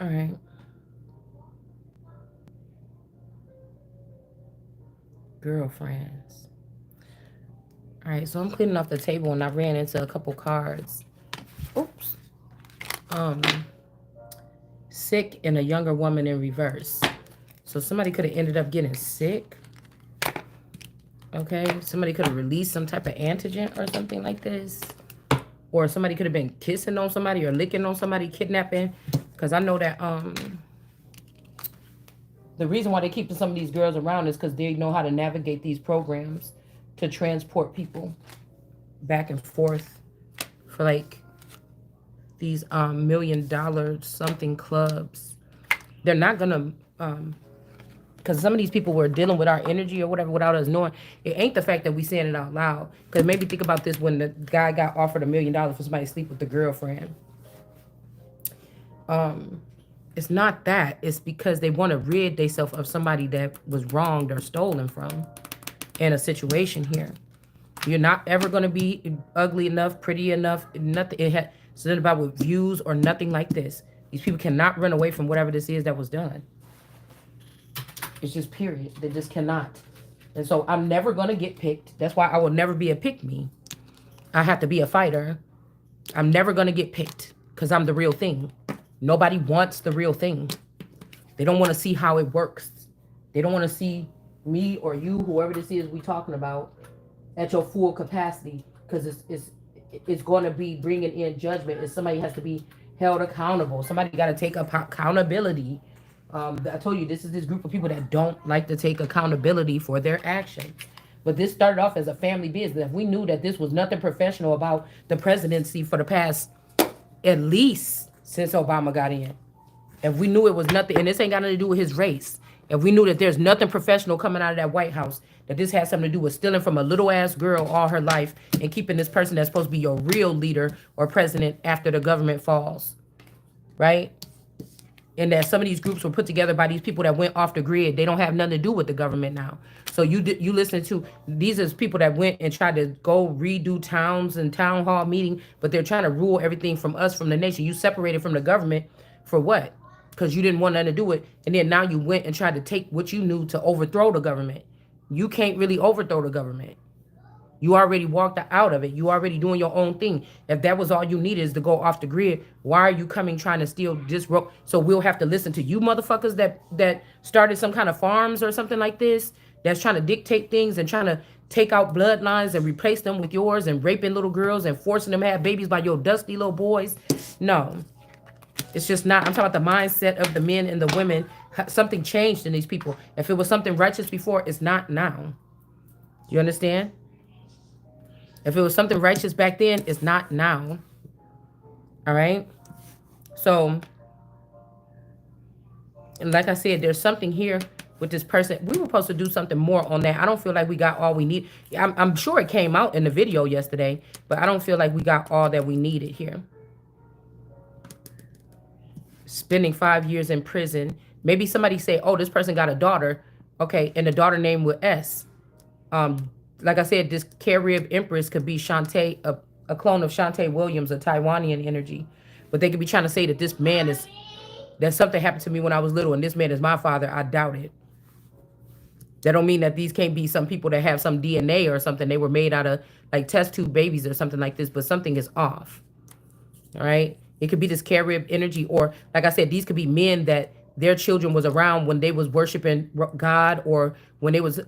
All right. Girlfriends. All right, so I'm cleaning off the table and I ran into a couple cards. Oops. Um, sick and a younger woman in reverse. So somebody could have ended up getting sick. Okay, somebody could have released some type of antigen or something like this. Or somebody could have been kissing on somebody or licking on somebody, kidnapping. Because I know that the reason why they keep some of these girls around is because they know how to navigate these programs to transport people back and forth for like these $1 million something clubs. They're not gonna because some of these people were dealing with our energy or whatever without us knowing. It ain't the fact that we saying it out loud. Because maybe think about this when the guy got offered $1 million for somebody to sleep with the girlfriend. It's not that. It's because they want to rid themselves of somebody that was wronged or stolen from in a situation here. You're not ever going to be ugly enough, pretty enough, nothing. It's not about with views or nothing like this. These people cannot run away from whatever this is that was done. It's just period. They just cannot. And so I'm never going to get picked. That's why I will never be a pick me. I have to be a fighter. I'm never going to get picked because I'm the real thing. Nobody wants the real thing. They don't want to see how it works. They don't want to see me or you, whoever this is we talking about, at your full capacity, because it's going to be bringing in judgment. And somebody has to be held accountable. Somebody got to take accountability. I told you this is this group of people that don't like to take accountability for their actions. But this started off as a family business. If we knew that this was nothing professional about the presidency for the past, at least since Obama got in, if we knew it was nothing, and this ain't got nothing to do with his race, if we knew that there's nothing professional coming out of that White House, that this has something to do with stealing from a little ass girl all her life and keeping this person that's supposed to be your real leader or president after the government falls, right? And that some of these groups were put together by these people that went off the grid. They don't have nothing to do with the government now. So you listen to these as people that went and tried to go redo towns and town hall meeting, but they're trying to rule everything from us, from the nation. You separated from the government for what? Because you didn't want nothing to do it, and then now you went and tried to take what you knew to overthrow the government. You can't really overthrow the government. You already walked out of it. You already doing your own thing. If that was all you needed is to go off the grid, why are you coming trying to steal this rope? So we'll have to listen to you motherfuckers that started some kind of farms or something like this, that's trying to dictate things and trying to take out bloodlines and replace them with yours and raping little girls and forcing them to have babies by your dusty little boys. No, it's just not. I'm talking about the mindset of the men and the women. Something changed in these people. If it was something righteous before, it's not now. You understand? If it was something righteous back then, it's not now. All right? So, and like I said, there's something here with this person. We were supposed to do something more on that. I don't feel like we got all we need. I'm sure it came out in the video yesterday, but I don't feel like we got all that we needed here. Spending 5 years in prison. Maybe somebody say, oh, this person got a daughter. Okay, and the daughter name with S. Like I said, this Carib Empress could be Shantae, a clone of Shantae Williams, a Taiwanian energy. But they could be trying to say that this man is, that something happened to me when I was little and this man is my father. I doubt it. That don't mean that these can't be some people that have some DNA or something. They were made out of like test tube babies or something like this, but something is off. All right. It could be this Carib energy, or like I said, these could be men that their children was around when they was worshiping God, or when they was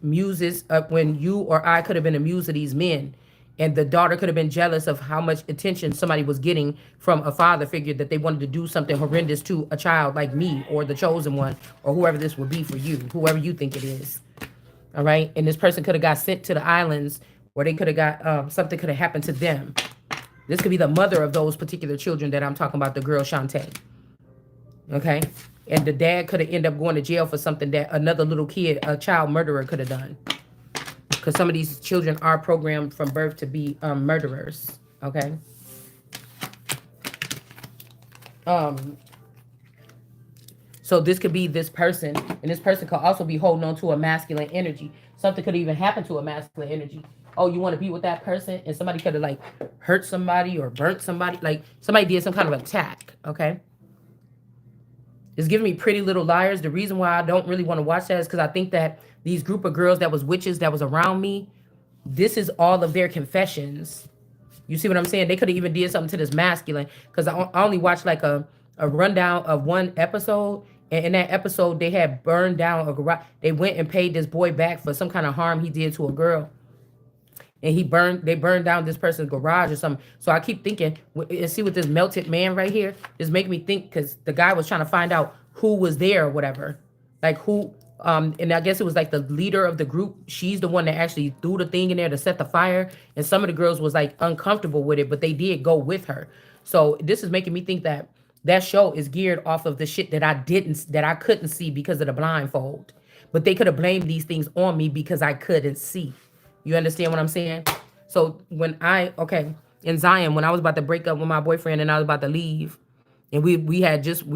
muses. When you or I could have been a muse of these men, and the daughter could have been jealous of how much attention somebody was getting from a father figure, that they wanted to do something horrendous to a child like me or the chosen one or whoever this would be for you, whoever you think it is. All right. And this person could have got sent to the islands, where they could have got something could have happened to them. This could be the mother of those particular children that I'm talking about, the girl Shantae. Okay? And the dad could have ended up going to jail for something that another little kid, a child murderer, could have done. Because some of these children are programmed from birth to be murderers. Okay? So this could be this person, and this person could also be holding on to a masculine energy. Something could even happen to a masculine energy. Oh, you want to be with that person, and somebody could have like hurt somebody or burnt somebody, like somebody did some kind of attack. Okay. It's giving me Pretty Little Liars. The reason why I don't really want to watch that is because I think that these group of girls that was witches that was around me, this is all of their confessions. You see what I'm saying? They could have even did something to this masculine, because I only watched like a rundown of one episode. And in that episode, they had burned down a garage. They went and paid this boy back for some kind of harm he did to a girl, and they burned down this person's garage or something. So I keep thinking, and see, with this melted man right here, is making me think, because the guy was trying to find out who was there or whatever, like who. And I guess it was like the leader of the group. She's the one that actually threw the thing in there to set the fire. And some of the girls was like uncomfortable with it, but they did go with her. So this is making me think that that show is geared off of the shit that I couldn't see because of the blindfold. But they could have blamed these things on me because I couldn't see. You understand what I'm saying? So okay, in Zion, when I was about to break up with my boyfriend and I was about to leave, and we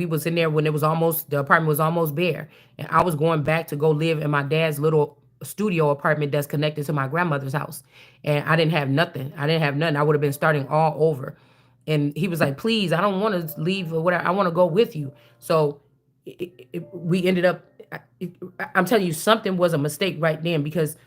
was in there when the apartment was almost bare, and I was going back to go live in my dad's little studio apartment that's connected to my grandmother's house, and I didn't have nothing. I would have been starting all over, and he was like, "Please, I don't want to leave or whatever. I want to go with you." So we ended up. I'm telling you, something was a mistake right then, because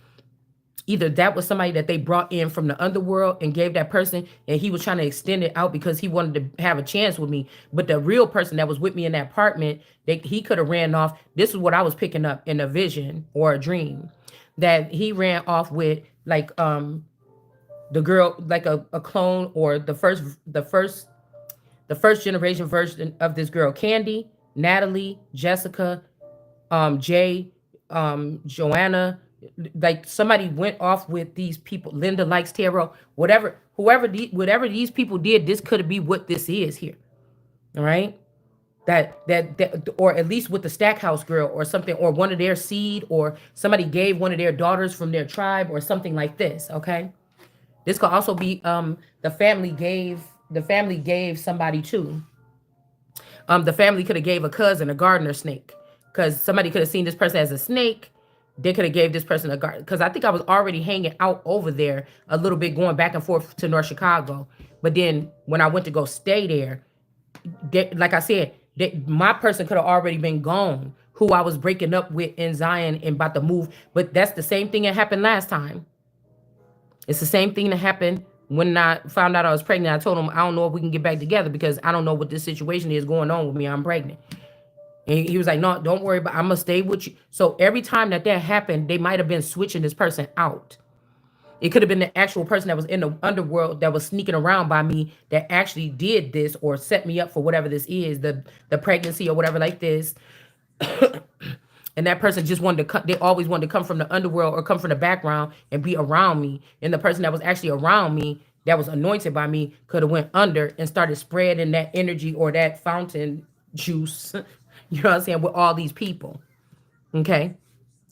either that was somebody that they brought in from the underworld and gave that person, and he was trying to extend it out because he wanted to have a chance with me. But the real person that was with me in that apartment, he could have ran off. This is what I was picking up in a vision or a dream, that he ran off with, like, the girl, like a clone, or the first generation version of this girl, Candy, Natalie, Jessica, Jay, Joanna. Like, somebody went off with these people. Linda likes tarot. Whatever these people did, this could be what this is here. All right. That, or at least with the Stackhouse girl or something, or one of their seed, or somebody gave one of their daughters from their tribe or something like this. Okay. This could also be the family gave somebody too. The family could have gave a cousin a gardener snake, because somebody could have seen this person as a snake. They could have gave this person a garden, because I think I was already hanging out over there a little bit, going back and forth to North Chicago. But then when I went to go stay there, like I said, my person could have already been gone, who I was breaking up with in Zion and about to move. But that's the same thing that happened last time. It's the same thing that happened when I found out I was pregnant. I told him, I don't know if we can get back together, because I don't know what this situation is going on with me. I'm pregnant. And he was like, no, don't worry, but I'm going to stay with you. So every time that happened, they might have been switching this person out. It could have been the actual person that was in the underworld that was sneaking around by me that actually did this, or set me up for whatever this is, the pregnancy or whatever like this. And that person just wanted to come. They always wanted to come from the underworld or come from the background and be around me. And the person that was actually around me, that was anointed by me, could have went under and started spreading that energy or that fountain juice. You know what I'm saying? With all these people. Okay.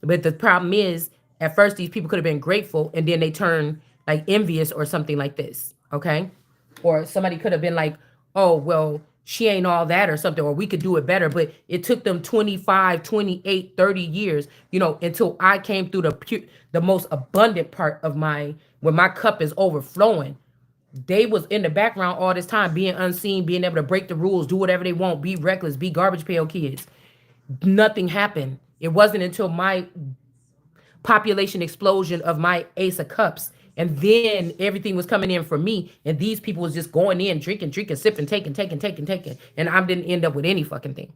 But the problem is, at first, these people could have been grateful, and then they turn like envious or something like this. Okay. Or somebody could have been like, oh, well, she ain't all that or something, or we could do it better. But it took them 25, 28, 30 years, until I came through the most abundant part of when my cup is overflowing. They was in the background all this time, being unseen, being able to break the rules, do whatever they want, be reckless, be garbage pail kids. Nothing happened. It wasn't until my population explosion of my Ace of Cups, and then everything was coming in for me, and these people was just going in, drinking, sipping, taking, and I didn't end up with any fucking thing.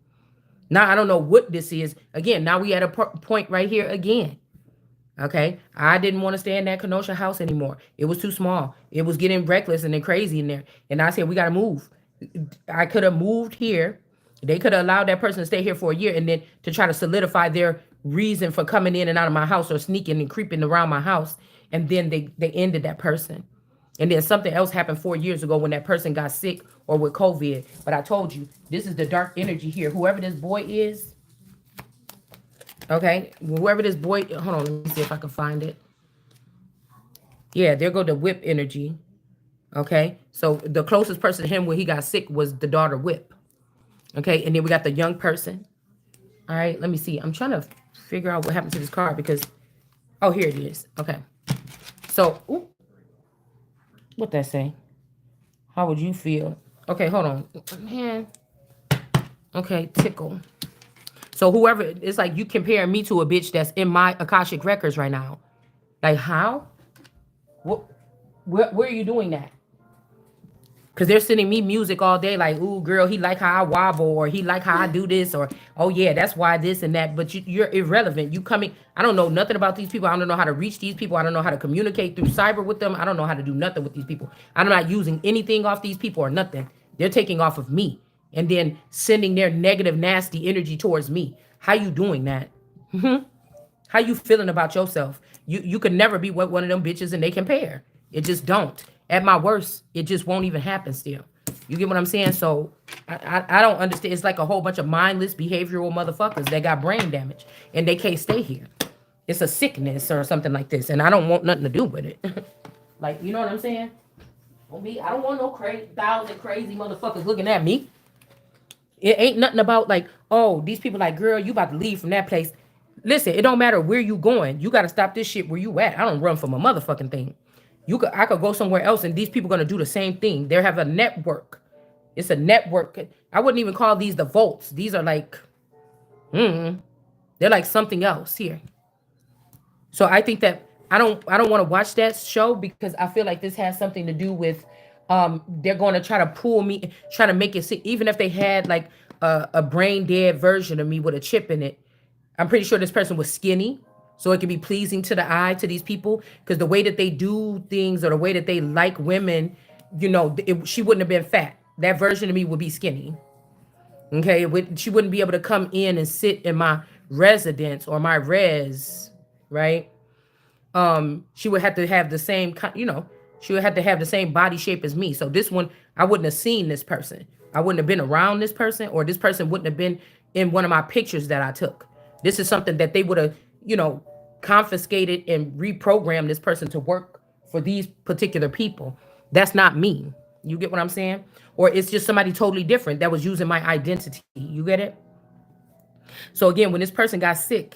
Now I don't know what this is. Again, now we at a point right here again. Okay, I didn't want to stay in that Kenosha house anymore. It was too small. It was getting reckless and then crazy in there. And I said, we got to move. I could have moved here. They could have allowed that person to stay here for a year, and then to try to solidify their reason for coming in and out of my house, or sneaking and creeping around my house. And then they ended that person. And then something else happened 4 years ago when that person got sick or with COVID. But I told you, this is the dark energy here. Whoever this boy is, okay, whoever this boy, hold on, let me see if I can find it. Yeah, there go the Whip energy. Okay, so the closest person to him when he got sick was the daughter Whip. Okay, and then we got the young person. All right, let me see. I'm trying to figure out what happened to this card, because, oh, here it is. Okay, so, what that say? How would you feel? Okay, hold on. Man. Okay, tickle. So whoever, it's like you comparing me to a bitch that's in my Akashic records right now. Like how? What? Where are you doing that? Cause they're sending me music all day, like, "Ooh, girl, he like how I wobble, or he like how I do this, or oh yeah, that's why this and that." But you're irrelevant. You coming? I don't know nothing about these people. I don't know how to reach these people. I don't know how to communicate through cyber with them. I don't know how to do nothing with these people. I'm not using anything off these people or nothing. They're taking off of me and then sending their negative, nasty energy towards me. How you doing that? How you feeling about yourself? You could never be what one of them bitches and they compare. It just don't. At my worst, it just won't even happen still. You get what I'm saying? So I don't understand. It's like a whole bunch of mindless behavioral motherfuckers that got brain damage and they can't stay here. It's a sickness or something like this, and I don't want nothing to do with it. Like, you know what I'm saying? I don't want no thousand crazy motherfuckers looking at me. It ain't nothing about like, oh, these people like, girl, you about to leave from that place. Listen, it don't matter where you going. You got to stop this shit where you at. I don't run from a motherfucking thing. I could go somewhere else and these people gonna do the same thing. They have a network. It's a network. I wouldn't even call these the volts. These are like, they're like something else here. So I think that I don't want to watch that show because I feel like this has something to do with they're going to try to pull me, try to make it sick. Even if they had like a brain dead version of me with a chip in it, I'm pretty sure this person was skinny, so it could be pleasing to the eye to these people because the way that they do things or the way that they like women, she wouldn't have been fat. That version of me would be skinny. Okay, she wouldn't be able to come in and sit in my residence or my res, right? She would have to have the same, she would have to have the same body shape as me. So this one, I wouldn't have seen this person. I wouldn't have been around this person, or this person wouldn't have been in one of my pictures that I took. This is something that they would have, confiscated and reprogrammed this person to work for these particular people. That's not me. You get what I'm saying? Or it's just somebody totally different that was using my identity. You get it? So again, when this person got sick,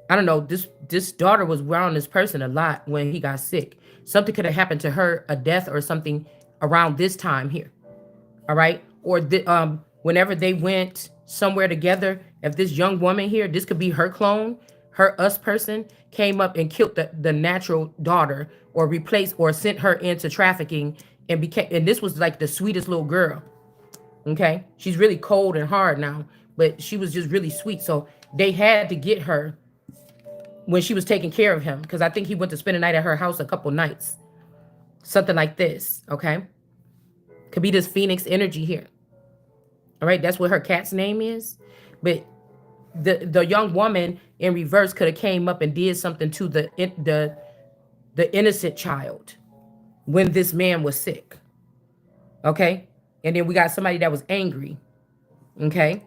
I don't know, this daughter was around this person a lot when he got sick. Something could have happened to her, a death or something around this time here. All right? Or whenever they went somewhere together, if this young woman here, this could be her clone, her us person, came up and killed the natural daughter or replaced or sent her into trafficking and this was like the sweetest little girl. Okay? She's really cold and hard now, but she was just really sweet. So they had to get her when she was taking care of him, because I think he went to spend a night at her house a couple nights. Something like this, okay? Could be this Phoenix energy here. All right, that's what her cat's name is. But the young woman in reverse could have came up and did something to the innocent child when this man was sick. Okay? And then we got somebody that was angry. Okay?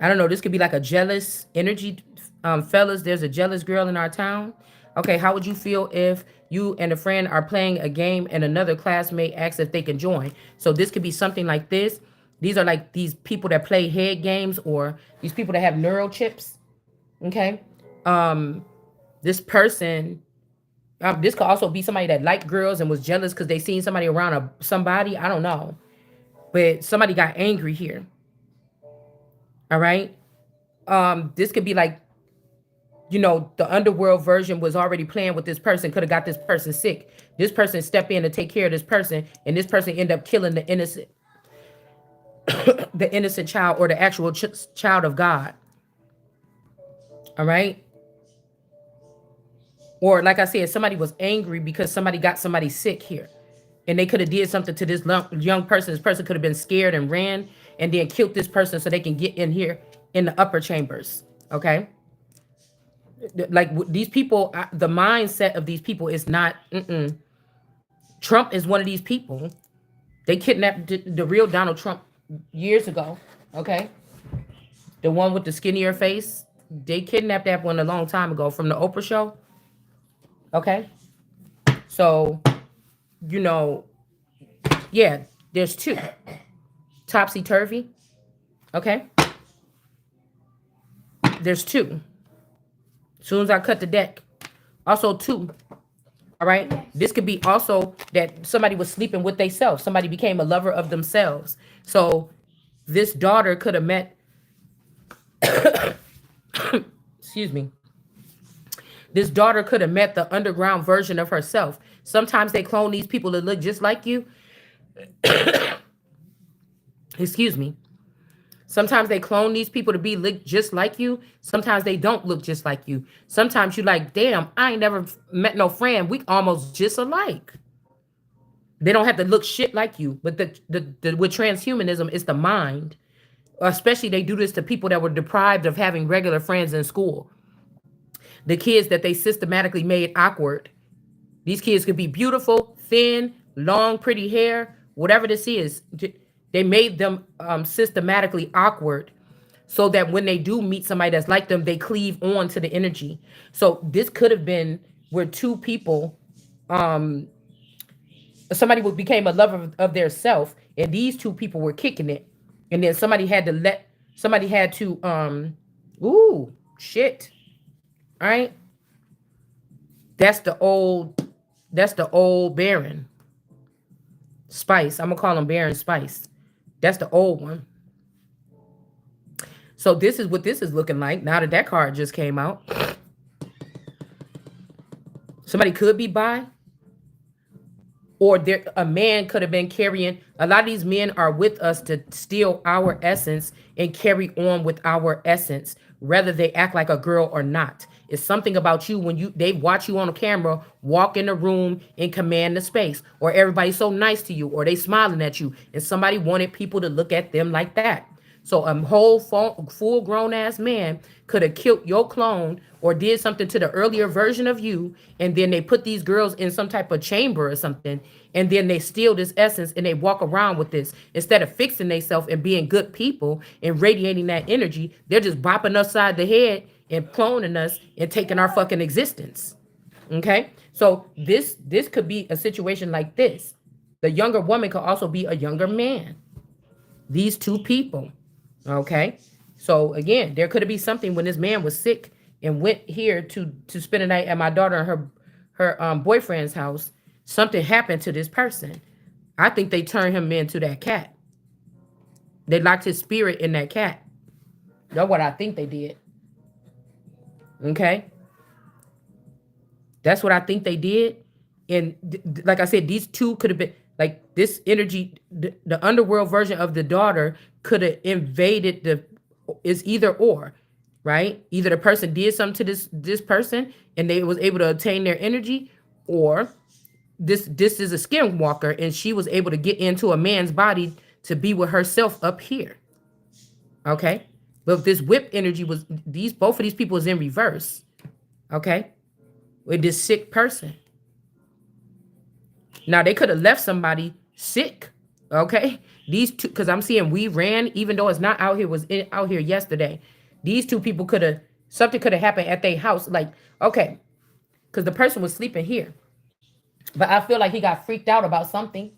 I don't know, this could be like a jealous energy. Fellas, there's a jealous girl in our town. Okay, how would you feel if you and a friend are playing a game and another classmate asks if they can join? So this could be something like this. These are like these people that play head games or these people that have neural chips. Okay. This person, this could also be somebody that liked girls and was jealous because they seen somebody around somebody. I don't know. But somebody got angry here. All right. This could be like, the underworld version was already playing with this person, could have got this person sick. This person step in to take care of this person, and this person end up killing the innocent, the innocent child or the actual child of God. All right. Or like I said, somebody was angry because somebody got somebody sick here. And they could have did something to this young person. This person could have been scared and ran and then killed this person so they can get in here in the upper chambers. Okay. Like these people, the mindset of these people is not, Trump is one of these people. They kidnapped the real Donald Trump years ago. Okay. The one with the skinnier face. They kidnapped that one a long time ago from the Oprah show. Okay. So, yeah, there's two. Topsy-turvy. Okay. There's two. As soon as I cut the deck. Also two. All right. This could be also that somebody was sleeping with themselves. Somebody became a lover of themselves. So this daughter could have met Excuse me. This daughter could have met the underground version of herself. Sometimes they clone these people that look just like you. Excuse me. Sometimes they clone these people to be look just like you. Sometimes they don't look just like you. Sometimes you like, damn, I ain't never met no friend. We almost just alike. They don't have to look shit like you. But the with transhumanism, it's the mind. Especially they do this to people that were deprived of having regular friends in school. The kids that they systematically made awkward. These kids could be beautiful, thin, long, pretty hair, whatever this is. They made them systematically awkward so that when they do meet somebody that's like them, they cleave on to the energy. So this could have been where two people, somebody became a lover of their self, and these two people were kicking it, and then somebody had to, ooh, shit, all right. That's the old, that's the old Baron Spice. I'm gonna call him Baron Spice. That's the old one. So this is what this is looking like now that that card just came out. Somebody could be bi, or there a man could have been carrying. A lot of these men are with us to steal our essence and carry on with our essence, whether they act like a girl or not. It's something about you when they watch you on a camera, walk in the room and command the space, or everybody's so nice to you, or they smiling at you, and somebody wanted people to look at them like that. So a whole full grown ass man could have killed your clone or did something to the earlier version of you, and then they put these girls in some type of chamber or something, and then they steal this essence and they walk around with this instead of fixing themselves and being good people and radiating that energy. They're just bopping upside the head and cloning us and taking our fucking existence. Okay, so this could be a situation like this. The younger woman could also be a younger man. These two people. Okay. So again, there could be something when this man was sick and went here to spend a night at my daughter and her boyfriend's house. Something happened to this person. I think they turned him into that cat. They locked his spirit in that cat. That's what I think they did. Okay. That's what I think they did. And like I said, these two could have been like this energy, the underworld version of the daughter could have invaded is either or, right? Either the person did something to this person and they was able to obtain their energy, or this is a skinwalker and she was able to get into a man's body to be with herself up here. Okay. But this whip energy was both of these people was in reverse. Okay. With this sick person. Now they could have left somebody sick. Okay. These two, because I'm seeing we ran, even though it's not out here, out here yesterday. These two people something could have happened at their house. Like, okay, because the person was sleeping here. But I feel like he got freaked out about something.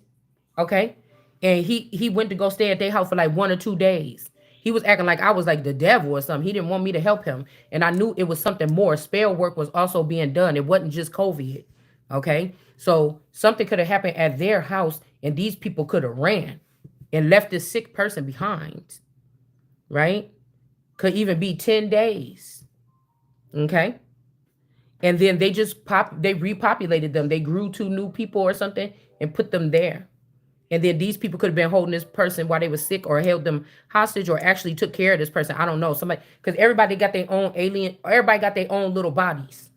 Okay. And he went to go stay at their house for like 1 or 2 days. He was acting like I was like the devil or something. He didn't want me to help him. And I knew it was something more. Spell work was also being done. It wasn't just COVID. Okay. So something could have happened at their house and these people could have ran and left this sick person behind. Right. Could even be 10 days. Okay. And then they they repopulated them. They grew 2 new people or something and put them there. And then these people could have been holding this person while they were sick or held them hostage or actually took care of this person. I don't know. Somebody, because everybody got their own everybody got their own little bodies.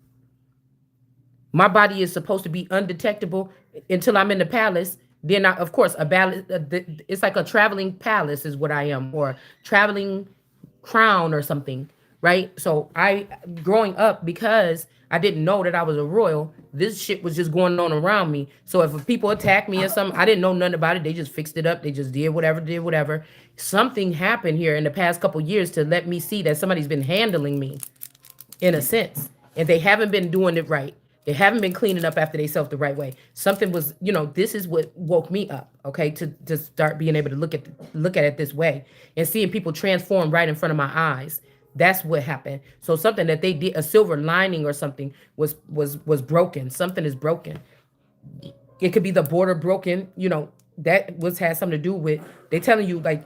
My body is supposed to be undetectable until I'm in the palace. Then, of course, it's like a traveling palace is what I am, or traveling crown or something, right? So growing up, because I didn't know that I was a royal, this shit was just going on around me. So if people attack me or something, I didn't know nothing about it. They just fixed it up. They just did whatever. Something happened here in the past couple years to let me see that somebody's been handling me in a sense, and they haven't been doing it right. They haven't been cleaning up after themselves the right way. Something was, this is what woke me up, okay, to start being able to look at it this way and seeing people transform right in front of my eyes. That's what happened. So something that they did, a silver lining or something was broken. Something is broken. It could be the border broken, that had something to do with, they telling you like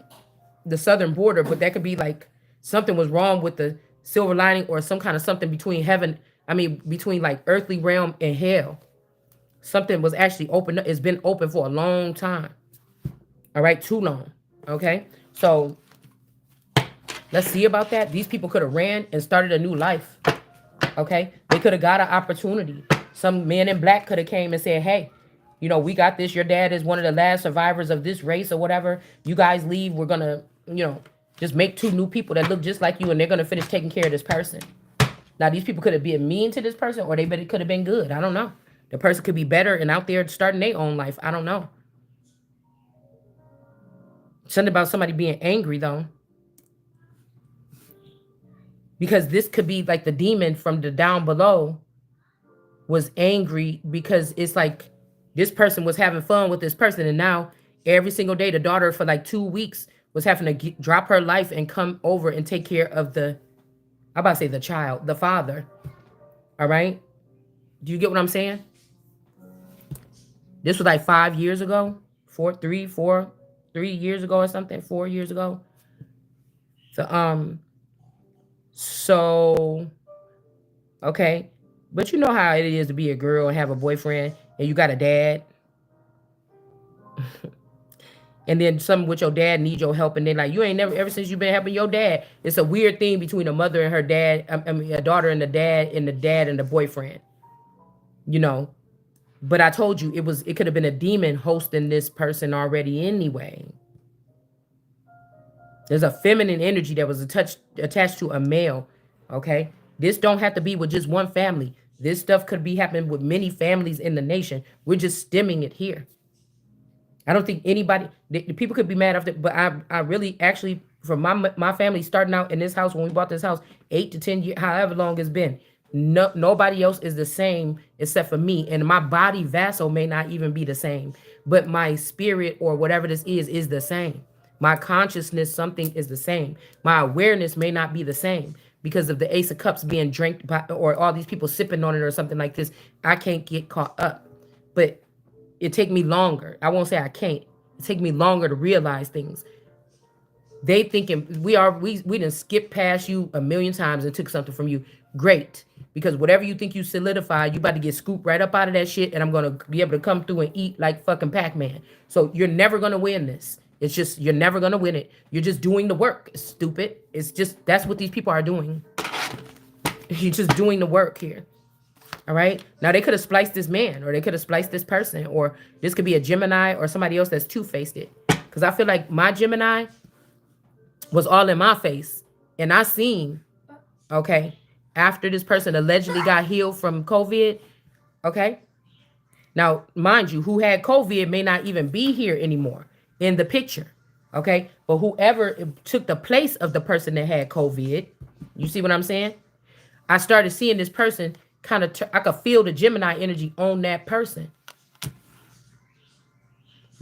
the southern border, but that could be like Something was wrong with the silver lining, or some kind of something between heaven, between like earthly realm and hell. Something was actually open. It's been open for a long time. All right, too long. Okay, so let's see about that. These people could have ran and started a new life. Okay, they could have got an opportunity. Some man in black could have came and said, hey, we got this. Your dad is one of the last survivors of this race or whatever. You guys leave. We're gonna, just make two new people that look just like you, and they're gonna finish taking care of this person. Now, these people could have been mean to this person, or they could have been good. I don't know. The person could be better and out there starting their own life. I don't know. Something about somebody being angry, though. Because this could be like the demon from the down below was angry because it's like this person was having fun with this person. And now every single day, the daughter for like 2 weeks was having to drop her life and come over and take care of the child, the father. All right. Do you get what I'm saying? This was like 5 years ago, 3 years ago or something, 4 years ago. So, okay. But you know how it is to be a girl and have a boyfriend and you got a dad. And then some with your dad need your help, and then like you ain't never, ever since you've been helping your dad. It's a weird thing between a mother and her dad. A daughter and the dad, and the dad and the boyfriend. But I told you it could have been a demon hosting this person already anyway. There's a feminine energy that was attached to a male. Okay, this don't have to be with just one family. This stuff could be happening with many families in the nation. We're just stemming it here. I don't think anybody, the people could be mad after, but I really actually, from my family starting out in this house, when we bought this house, 8 to 10 years, however long it's been, nobody else is the same except for me. And my body vessel may not even be the same, but my spirit or whatever this is the same. My consciousness, something is the same. My awareness may not be the same because of the Ace of Cups being drank by, or all these people sipping on it or something like this. I can't get caught up, but it take me longer. I won't say I can't. It take me longer to realize things. They thinking we didn't skip past you a million times and took something from you. Great. Because whatever you think you solidified, you about to get scooped right up out of that shit, and I'm going to be able to come through and eat like fucking Pac-Man. So you're never going to win this. It's just, you're never going to win it. You're just doing the work. It's stupid. It's just, that's what these people are doing. You're just doing the work here. All right. Now they could have spliced this man, or they could have spliced this person, or this could be a Gemini or somebody else that's two-faced it. Because I feel like my Gemini was all in my face. And I seen, okay, after this person allegedly got healed from COVID. Okay. Now, mind you, who had COVID may not even be here anymore in the picture. Okay. But whoever took the place of the person that had COVID, you see what I'm saying? I started seeing this person kind of, I could feel the Gemini energy on that person.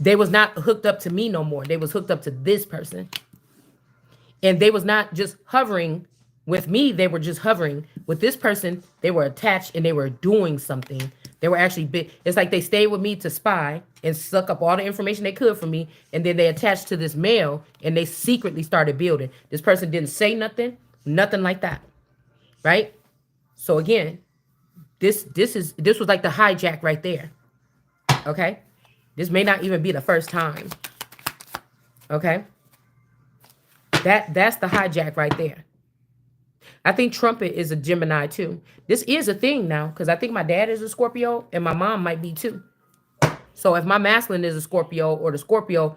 They was not hooked up to me no more. They was hooked up to this person. And they was not just hovering with me. They were just hovering with this person. They were attached and they were doing something. They were actually big. It's like they stayed with me to spy and suck up all the information they could from me. And then they attached to this male and they secretly started building. This person didn't say nothing like that. Right? So again, this was like the hijack right there. Okay? This may not even be the first time. Okay? That's the hijack right there. I think Trumpet is a Gemini too. This is a thing now, because I think my dad is a Scorpio and my mom might be too. So if my masculine is a Scorpio, or the Scorpio,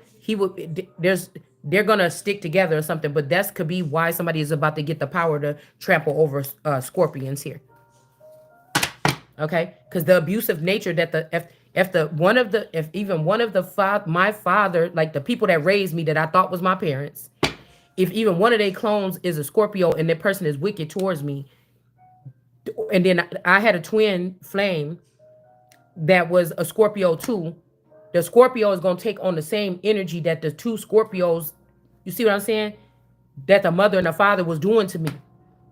they're gonna stick together or something. But that could be why somebody is about to get the power to trample over scorpions here. Okay, because the abusive nature that if even one of my father, like the people that raised me that I thought was my parents, if even one of their clones is a Scorpio and that person is wicked towards me, and then I had a twin flame that was a Scorpio too, the Scorpio is going to take on the same energy that the two Scorpios, you see what I'm saying, that the mother and the father was doing to me.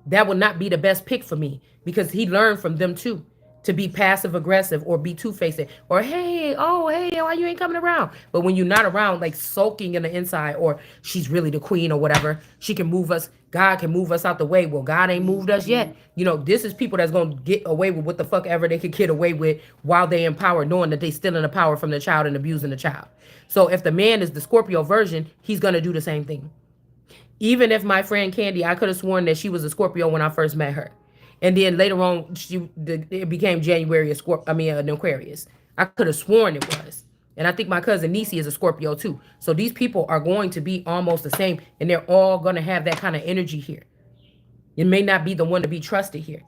That would not be the best pick for me, because he learned from them too. to be passive aggressive or be two-faced or hey, oh hey, why you ain't coming around? But when you're not around, like sulking in the inside, or she's really the queen or whatever, she can move us. God can move us out the way. Well, God ain't moved us yet. You know, this is people that's gonna get away with what the fuck ever they could get away with while they in power, knowing that they stealing the power from the child and abusing the child. So if the man is the Scorpio version, he's gonna do the same thing. Even if my friend Candy, I could have sworn that she was a Scorpio when I first met her, and then later on, it became January a Scorpio. I mean, an Aquarius. I could have sworn it was, and I think my cousin Nisi is a Scorpio too. So these people are going to be almost the same, and they're all going to have that kind of energy here. It may not be the one to be trusted here.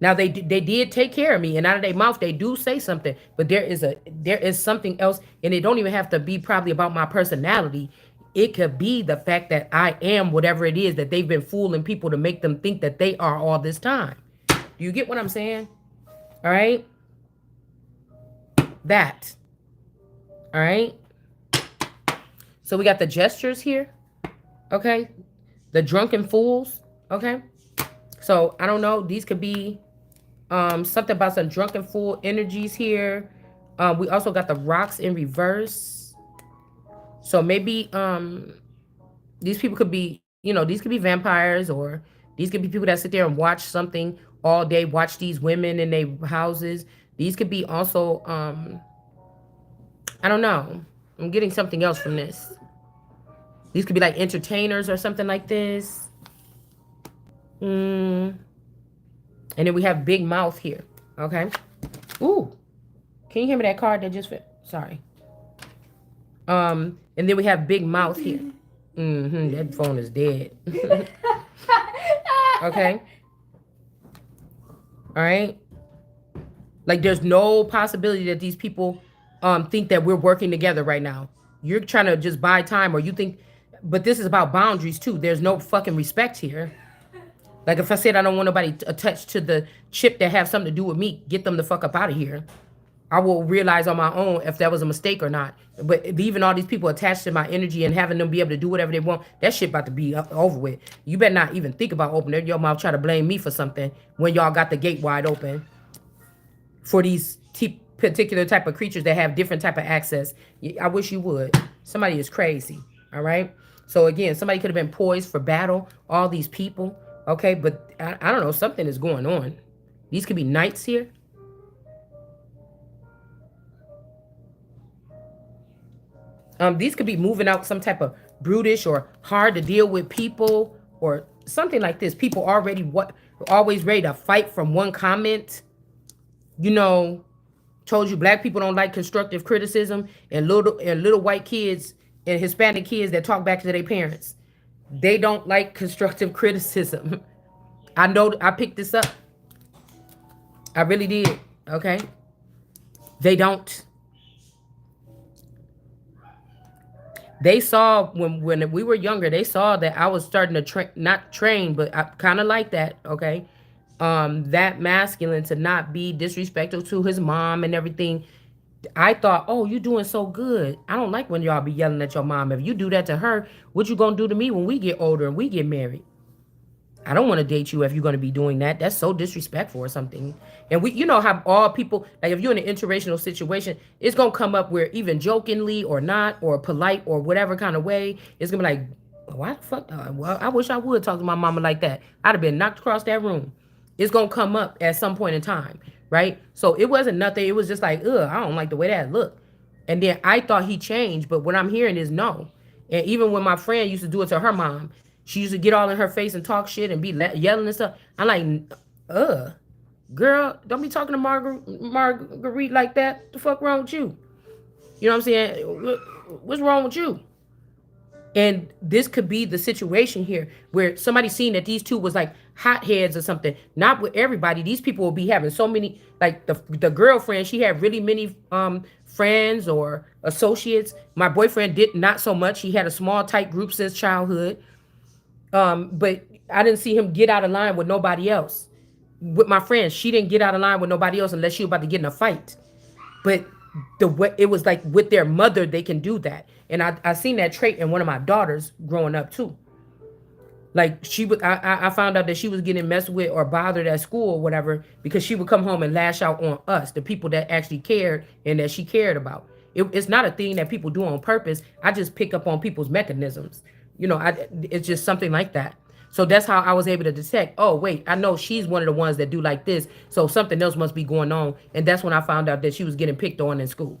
Now they did take care of me, and out of their mouth they do say something, but there is something else, and it don't even have to be probably about my personality. It could be the fact that I am whatever it is that they've been fooling people to make them think that they are all this time. Do you get what I'm saying? All right. That. All right. So we got the gestures here. Okay. The drunken fools. Okay. So I don't know. These could be something about some drunken fool energies here. We also got the rocks in reverse. So maybe these people could be, you know, these could be vampires, or these could be people that sit there and watch something all day, watch these women in their houses. These could be also, I don't know. I'm getting something else from this. These could be like entertainers or something like this. And then we have big mouth here. Okay. Ooh. Can you hear me that card that just fit? Sorry. And then we have big mouth here. That phone is dead. Okay. All right. Like there's no possibility that these people think that we're working together right now. You're trying to just buy time, or you think, but this is about boundaries too. There's no fucking respect here. Like if I said I don't want nobody attached to the chip that have something to do with me, get them the fuck up out of here. I will realize on my own if that was a mistake or not. But leaving all these people attached to my energy and having them be able to do whatever they want, that shit about to be over with. You better not even think about opening your mouth, try to blame me for something when y'all got the gate wide open for these particular type of creatures that have different type of access. I wish you would. Somebody is crazy. All right. So again, somebody could have been poised for battle. All these people. Okay. But I don't know. Something is going on. These could be knights here. These could be moving out some type of brutish or hard to deal with people or something like this. People always ready to fight from one comment. You know, told you black people don't like constructive criticism, and little white kids and Hispanic kids that talk back to their parents. They don't like constructive criticism. I know I picked this up. I really did. Okay. They don't. They saw when we were younger, they saw that I was starting to not train, but I kind of like that, okay? That masculine to not be disrespectful to his mom and everything. I thought, oh, you doing so good. I don't like when y'all be yelling at your mom. If you do that to her, what you gonna do to me when we get older and we get married? I don't want to date you if you're going to be doing that. That's so disrespectful or something. And you know how all people, like if you're in an interracial situation, it's going to come up where even jokingly or not, or polite or whatever kind of way, it's going to be like, why the fuck? Well, I wish I would talk to my mama like that. I'd have been knocked across that room. It's going to come up at some point in time, right? So it wasn't nothing. It was just like, I don't like the way that looked. And then I thought he changed, but what I'm hearing is no. And even when my friend used to do it to her mom, she used to get all in her face and talk shit and be yelling and stuff. I'm like, girl, don't be talking to Marguerite like that. What the fuck wrong with you? You know what I'm saying? What's wrong with you? And this could be the situation here where somebody seen that these two was like hotheads or something. Not with everybody. These people will be having so many, like the girlfriend, she had really many friends or associates. My boyfriend did not so much. He had a small, tight group since childhood. But I didn't see him get out of line with nobody else. With my friends, she didn't get out of line with nobody else unless she was about to get in a fight. But the way it was like with their mother, they can do that. And I seen that trait in one of my daughters growing up too. Like she would, I found out that she was getting messed with or bothered at school or whatever because she would come home and lash out on us, the people that actually cared and that she cared about. It's not a thing that people do on purpose. I just pick up on people's mechanisms. It's just something like that. So that's how I was able to detect. Oh wait, I know she's one of the ones that do like this. So something else must be going on, and that's when I found out that she was getting picked on in school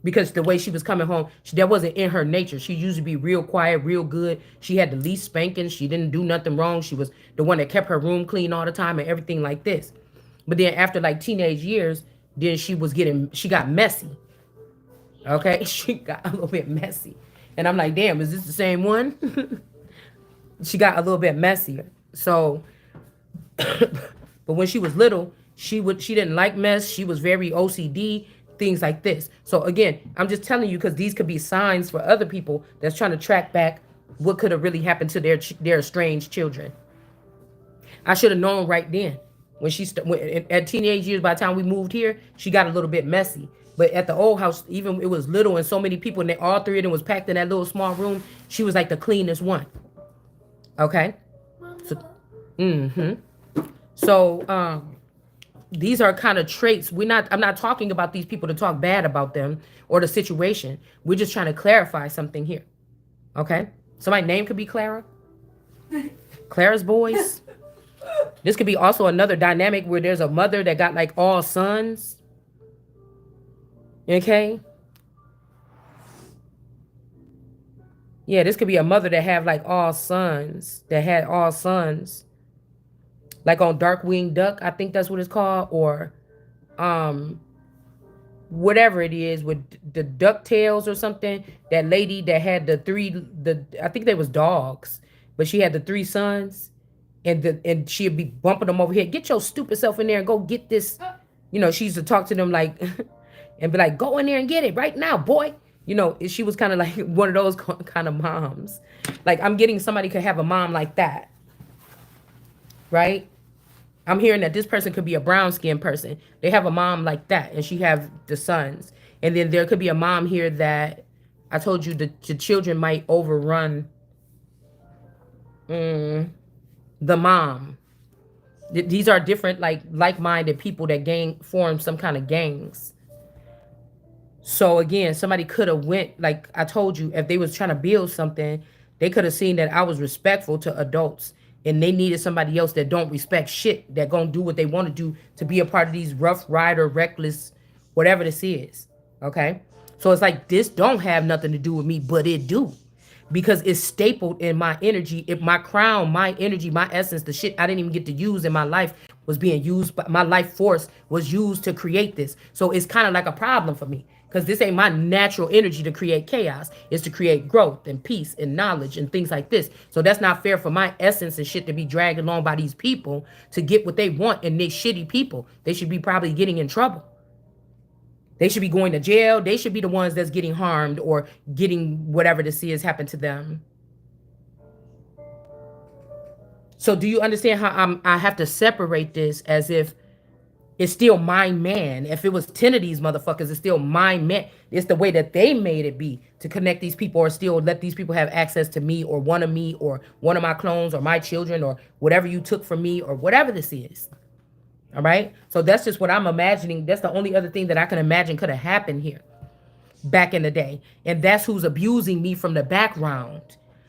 because the way she was coming home, that wasn't in her nature. She used to be real quiet, real good. She had the least spanking. She didn't do nothing wrong. She was the one that kept her room clean all the time and everything like this. But then after like teenage years, then she got messy. Okay, she got a little bit messy, and I'm like, damn, is this the same one? She got a little bit messier. So, but when she was little, she didn't like mess. She was very OCD, things like this. So again, I'm just telling you because these could be signs for other people that's trying to track back what could have really happened to their estranged children. I should have known right then. At teenage years, by the time we moved here, she got a little bit messy. But at the old house, even it was little and so many people, and all three of them was packed in that little small room. She was like the cleanest one. Okay. So, these are kind of traits. I'm not talking about these people to talk bad about them or the situation. We're just trying to clarify something here. Okay. Somebody's name could be Clara. Clara's boys. This could be also another dynamic where there's a mother that got like all sons. Okay. Yeah, this could be a mother that have like all sons, that had all sons. Like on Darkwing Duck, I think that's what it's called, or whatever it is with the DuckTales or something. That lady that had I think they was dogs, but she had the three sons, and she'd be bumping them over here. Get your stupid self in there and go get this. She used to talk to them like, and be like, go in there and get it right now, boy. She was kind of like one of those kind of moms. Like I'm getting somebody could have a mom like that, right? I'm hearing that this person could be a brown skinned person. They have a mom like that, and she have the sons. And then there could be a mom here that I told you the children might overrun the mom. These are different like-minded people that form some kind of gangs. So again, somebody could have went, like I told you, if they was trying to build something, they could have seen that I was respectful to adults and they needed somebody else that don't respect shit, that gonna do what they want to do to be a part of these rough rider, reckless, whatever this is. Okay. So it's like, this don't have nothing to do with me, but it do. Because it's stapled in my energy. If my crown, my energy, my essence, the shit I didn't even get to use in my life was being used, but my life force was used to create this. So it's kind of like a problem for me. Because this ain't my natural energy to create chaos. It's to create growth and peace and knowledge and things like this. So that's not fair for my essence and shit to be dragged along by these people to get what they want, and they shitty people. They should be probably getting in trouble. They should be going to jail. They should be the ones that's getting harmed or getting whatever this is happened to them. So do you understand how I have to separate this as if it's still my man? If it was 10 of these motherfuckers, it's still my man. It's the way that they made it be to connect these people or still let these people have access to me or one of my clones or my children or whatever you took from me or whatever this is. All right. So that's just what I'm imagining. That's the only other thing that I can imagine could have happened here back in the day. And that's who's abusing me from the background.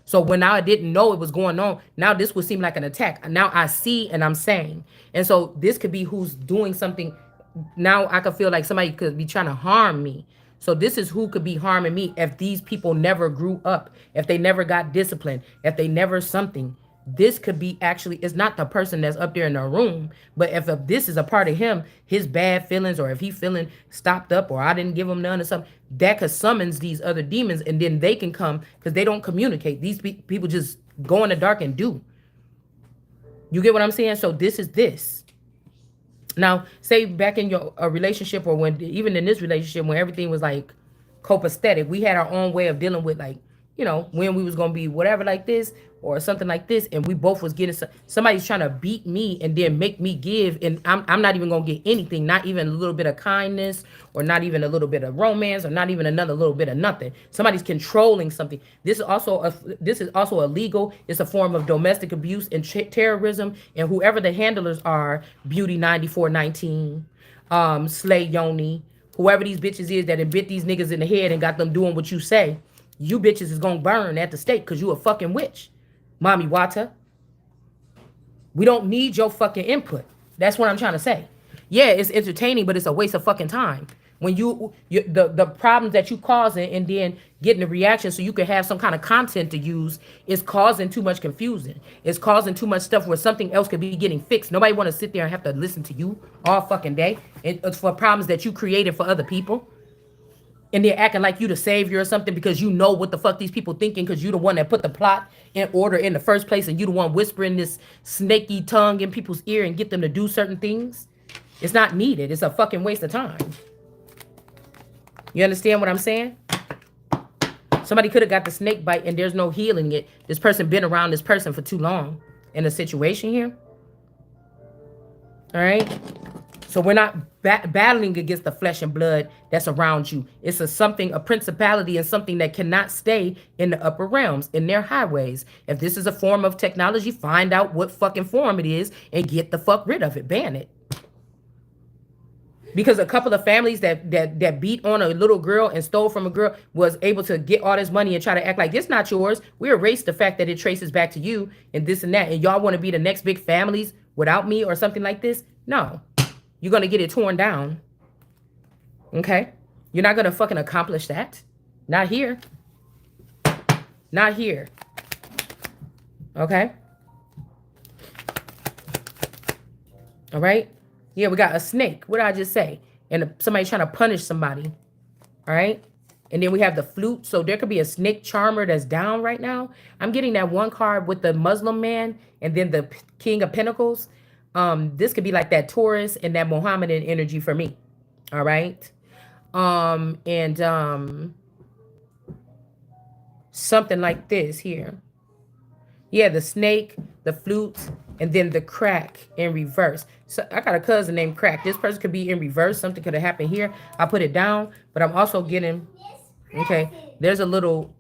So when I didn't know it was going on, now this would seem like an attack. Now I see and I'm saying. And so this could be who's doing something. Now I could feel like somebody could be trying to harm me. So this is who could be harming me if these people never grew up, if they never got disciplined, if they never something. This could be actually, it's not the person that's up there in the room, but if this is a part of him, his bad feelings, or if he feeling stopped up, or I didn't give him none or something, that could summons these other demons, and then they can come because they don't communicate. These people just go in the dark and do. You get what I'm saying? So this is this. Now, say back in your relationship, or even in this relationship, when everything was like copacetic, we had our own way of dealing with, like, when we was gonna be whatever like this or something like this, and we both was getting somebody's trying to beat me and then make me give, and I'm not even gonna get anything, not even a little bit of kindness, or not even a little bit of romance, or not even another little bit of nothing. Somebody's controlling something. This is also illegal. It's a form of domestic abuse and terrorism, and whoever the handlers are, Beauty 9419, Slay Yoni, whoever these bitches is that have bit these niggas in the head and got them doing what you say, you bitches is gonna burn at the stake because you a fucking witch. Mommy Wata. We don't need your fucking input. That's what I'm trying to say. Yeah, it's entertaining, but it's a waste of fucking time. When the problems that you causing and then getting the reaction so you can have some kind of content to use is causing too much confusion. It's causing too much stuff where something else could be getting fixed. Nobody want to sit there and have to listen to you all fucking day. And it's for problems that you created for other people. And they're acting like you the savior or something because you know what the fuck these people thinking, because you the one that put the plot in order in the first place, and you the one whispering this snaky tongue in people's ear and get them to do certain things. It's not needed. It's a fucking waste of time. You understand what I'm saying? Somebody could have got the snake bite and there's no healing it. This person been around this person for too long in a situation here. All right? So we're not battling against the flesh and blood that's around you. It's a principality, and something that cannot stay in the upper realms, in their highways. If this is a form of technology, find out what fucking form it is and get the fuck rid of it. Ban it. Because a couple of families that beat on a little girl and stole from a girl was able to get all this money and try to act like it's not yours. We erase the fact that it traces back to you and this and that. And y'all want to be the next big families without me or something like this? No. You're going to get it torn down. Okay? You're not going to fucking accomplish that. Not here. Not here. Okay? All right? Yeah, we got a snake. What did I just say? And somebody trying to punish somebody. All right? And then we have the flute. So there could be a snake charmer that's down right now. I'm getting that one card with the Muslim man and then the King of Pentacles. This could be like that Taurus and that Mohammedan energy for me. All right. Something like this here. Yeah, the snake, the flute, and then the crack in reverse. So I got a cousin named Crack. This person could be in reverse. Something could have happened here. I put it down, but I'm also getting, okay, there's a little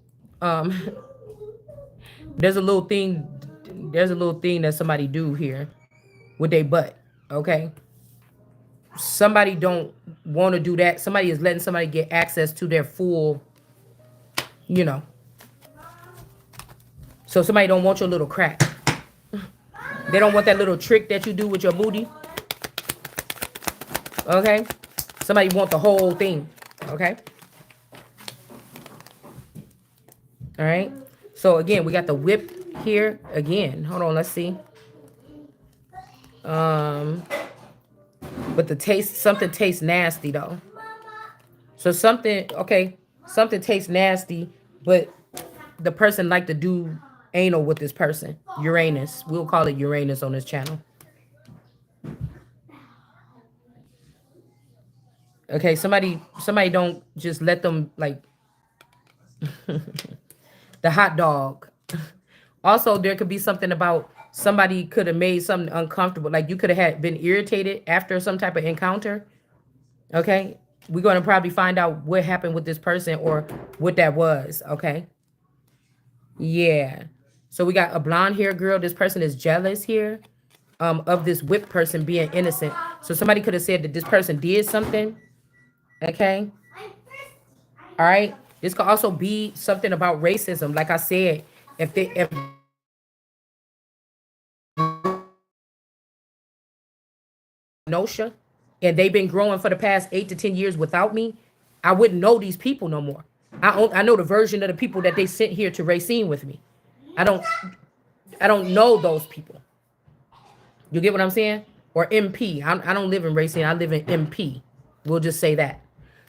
there's a little thing that somebody do here with their butt. Okay, somebody don't want to do that. Somebody is letting somebody get access to their full, so somebody don't want your little crack. They don't want that little trick that you do with your booty. Okay, somebody want the whole thing. Okay, all right. So again, we got the whip here again. Hold on, let's see. But the taste, something tastes nasty though. So something tastes nasty, but the person like to do anal with this person. Uranus. We'll call it Uranus on this channel. Okay, somebody don't just let them like the hot dog. Also, there could be something about somebody could have made something uncomfortable. Like you could have been irritated after some type of encounter. Okay. We're going to probably find out what happened with this person or what that was. Okay. Yeah. So we got a blonde hair girl. This person is jealous here of this whipped person being innocent. So somebody could have said that this person did something. Okay. All right. This could also be something about racism. Like I said, if Notia and they've been growing for the past 8 to 10 years without me, I wouldn't know these people no more. I know the version of the people that they sent here to Racine with me. I don't know those people. You get what I'm saying? Or MP. I don't live in Racine. I live in MP. We'll just say that.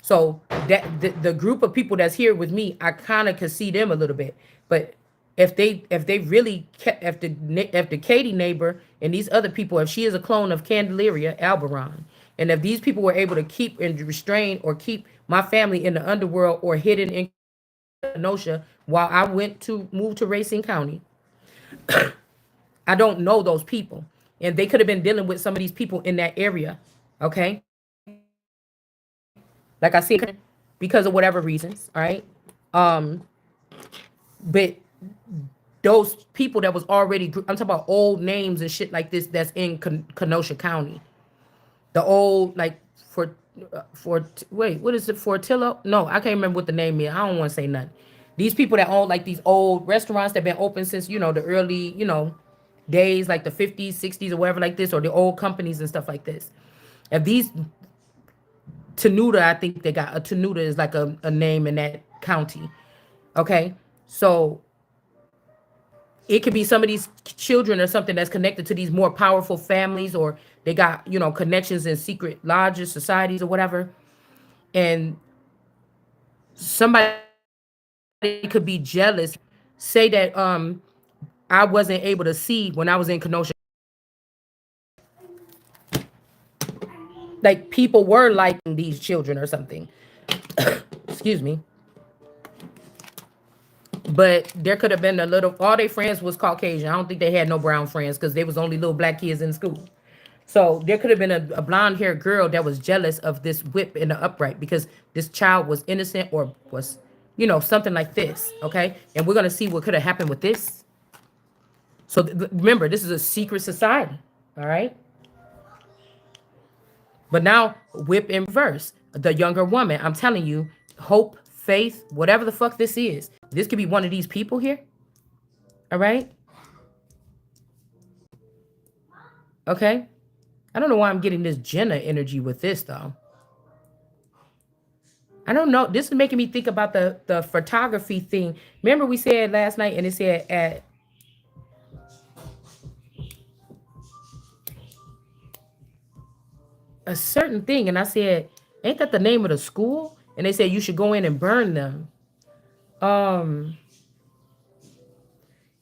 So that the group of people that's here with me, I kind of could see them a little bit. But if they really kept, if the Katie neighbor and these other people, if she is a clone of Candelaria Alberon, and if these people were able to keep and restrain or keep my family in the underworld or hidden in Kenosha while I went to move to Racine County. I don't know those people. And they could have been dealing with some of these people in that area. Okay. Like I said, because of whatever reasons. All right. Um, but those people that was already, I'm talking about old names and shit like this that's in Kenosha County. The old, like, for wait, what is it, Fortillo? No, I can't remember what the name is. I don't want to say nothing. These people that own like these old restaurants that been open since, the early, days, like the 50s, 60s, or whatever like this, or the old companies and stuff like this. If these Tenuta, I think they got a Tenuta is like a name in that county. Okay. So it could be some of these children or something that's connected to these more powerful families, or they got, connections in secret lodges, societies, or whatever. And somebody could be jealous. Say that I wasn't able to see when I was in Kenosha. Like people were liking these children or something. Excuse me. But there could have been a little, all their friends was Caucasian. I don't think they had no brown friends because they was only little black kids in school. So there could have been a blonde haired girl that was jealous of this whip in the upright because this child was innocent or was, something like this. Okay. And we're going to see what could have happened with this. So remember, this is a secret society. All right. But now whip in reverse. The younger woman, I'm telling you, hope, faith, whatever the fuck this is. This could be one of these people here. All right. Okay. I don't know why I'm getting this Jenna energy with this though. I don't know. This is making me think about the photography thing. Remember we said last night, and it said at a certain thing, and I said, "Ain't that the name of the school?" And they said you should go in and burn them. Um,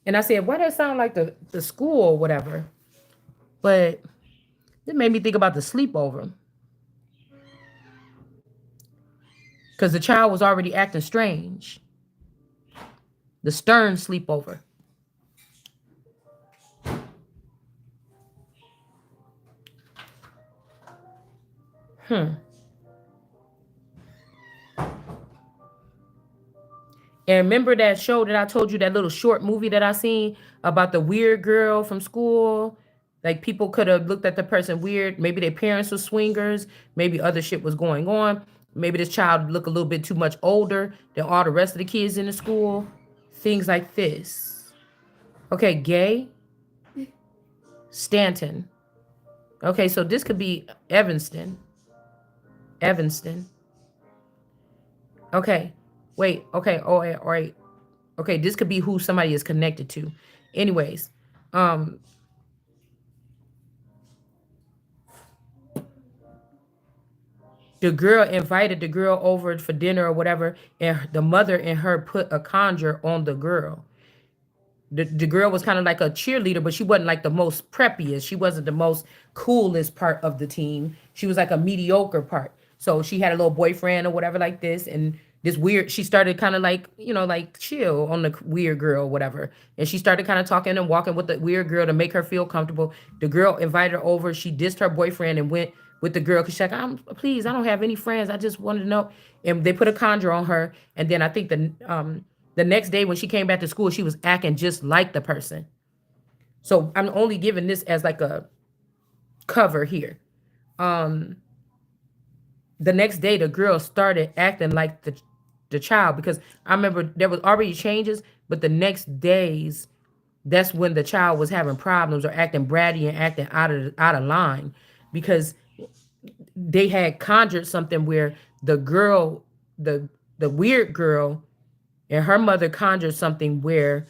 and I said, "Why that sound like the school or whatever?" But it made me think about the sleepover because the child was already acting strange. The Stern sleepover. Hmm. And remember that show that I told you, that little short movie that I seen about the weird girl from school? Like people could have looked at the person weird. Maybe their parents were swingers. Maybe other shit was going on. Maybe this child looked a little bit too much older than all the rest of the kids in the school. Things like this. Okay, Gay Stanton. Okay, so this could be Evanston. Evanston. Okay. Wait. Okay. Oh, all right. Okay, this could be who somebody is connected to. Anyways, um, the girl invited the girl over for dinner or whatever, and the mother and her put a conjure on the girl. The girl was kind of like a cheerleader, but she wasn't like the most preppiest. She wasn't the most coolest part of the team. She was like a mediocre part. So she had a little boyfriend or whatever like this, and this weird. She started kind of like, like chill on the weird girl, or whatever. And she started kind of talking and walking with the weird girl to make her feel comfortable. The girl invited her over. She dissed her boyfriend and went with the girl because she's like, please, I don't have any friends. I just wanted to know. And they put a conjure on her, and then I think the next day when she came back to school, she was acting just like the person. So I'm only giving this as like a cover here. Um, the next day, the girl started acting like the child because I remember there was already changes, but the next days, that's when the child was having problems or acting bratty and acting out of line because they had conjured something where the girl, the weird girl, and her mother conjured something where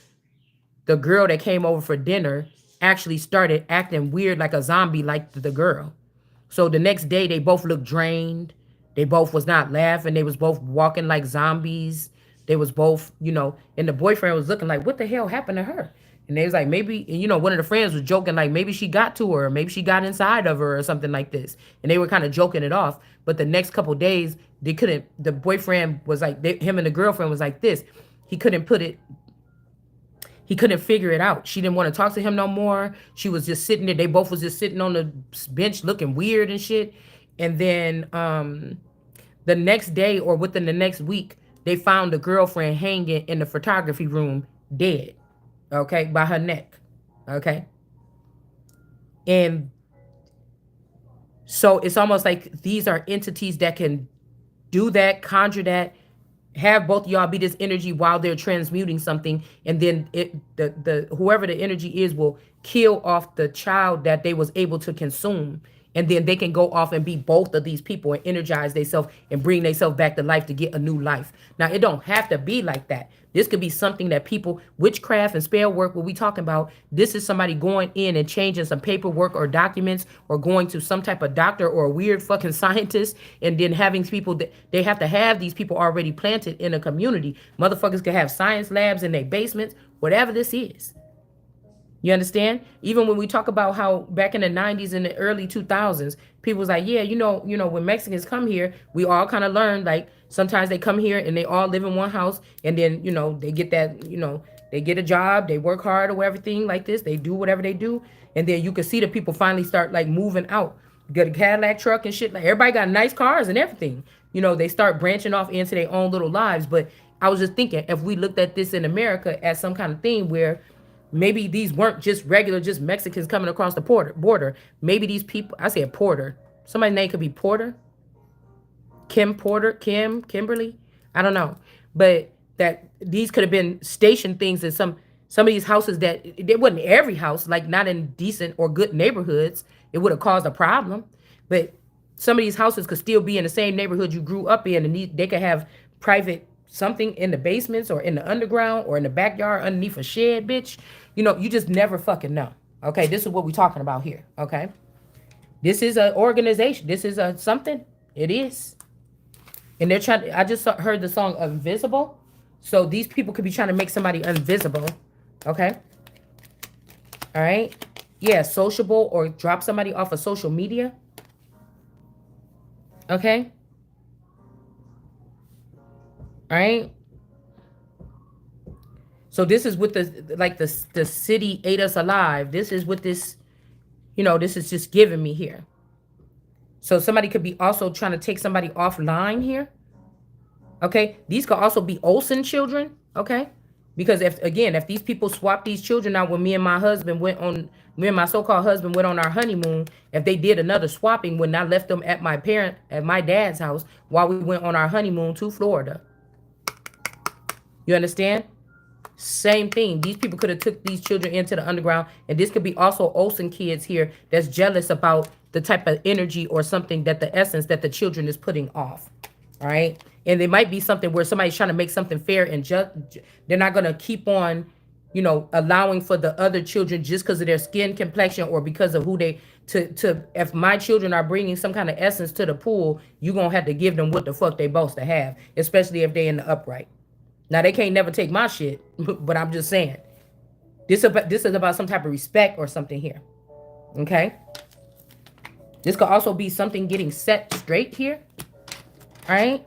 the girl that came over for dinner actually started acting weird like a zombie like the girl. So the next day they both looked drained. They both was not laughing. They was both walking like zombies. They was both, and the boyfriend was looking like, what the hell happened to her? And they was like, maybe, you know, one of the friends was joking, like, maybe she got to her, or maybe she got inside of her or something like this. And they were kind of joking it off. But the next couple days, they couldn't, the boyfriend was like, him and the girlfriend was like this. He couldn't put it, he couldn't figure it out. She didn't want to talk to him no more. She was just sitting there. They both was just sitting on the bench looking weird and shit. And then the next day or within the next week, they found the girlfriend hanging in the photography room dead, okay, by her neck, okay? And so it's almost like these are entities that can do that, conjure that, have both of y'all be this energy while they're transmuting something, and then the whoever the energy is will kill off the child that they was able to consume, and then they can go off and be both of these people and energize themselves and bring themselves back to life to get a new life. Now it don't have to be like that. This could be something that people, witchcraft and spell work, what we talking about, this is somebody going in and changing some paperwork or documents, or going to some type of doctor or a weird fucking scientist, and then having people that they have to have these people already planted in a community. Motherfuckers can have science labs in their basements, whatever this is. You understand? Even when we talk about how back in the 90s and the early 2000s, people was like, yeah, when Mexicans come here, we all kind of learned, like, sometimes they come here and they all live in one house, and then, they get that, they get a job, they work hard or everything like this, they do whatever they do, and then you can see the people finally start, like, moving out, get a Cadillac truck and shit, like, everybody got nice cars and everything. They start branching off into their own little lives. But I was just thinking, if we looked at this in America as some kind of thing where maybe these weren't just regular, just Mexicans coming across the border. Maybe these people, I said Porter. Somebody's name could be Porter. Kimberly. I don't know. But that these could have been station things in some of these houses that it wasn't every house, like not in decent or good neighborhoods. It would have caused a problem. But some of these houses could still be in the same neighborhood you grew up in, and they could have private something in the basements or in the underground or in the backyard underneath a shed, bitch. You just never fucking know. Okay, this is what we're talking about here. Okay, this is an organization. This is a something. It is, and they're trying. I just heard the song "Invisible," so these people could be trying to make somebody invisible. Okay, all right, yeah, sociable, or drop somebody off of social media. Okay, all right. So this is what the city ate us alive. This is what this, this is just giving me here. So somebody could be also trying to take somebody offline here. Okay. These could also be Olsen children. Okay. Because if these people swap these children out when me and my so-called husband went on our honeymoon, if they did another swapping when I left them at my dad's house while we went on our honeymoon to Florida. You understand? Same thing. These people could have took these children into the underground, and this could be also Olsen kids here that's jealous about the type of energy or something that the essence that the children is putting off. All right, and it might be something where somebody's trying to make something fair and just. They're not gonna keep on, allowing for the other children just because of their skin complexion or because of who they to. If my children are bringing some kind of essence to the pool, you gonna have to give them what the fuck they supposed to have, especially if they in the upright. Now, they can't never take my shit, but I'm just saying. This is about some type of respect or something here. Okay? This could also be something getting set straight here. All right?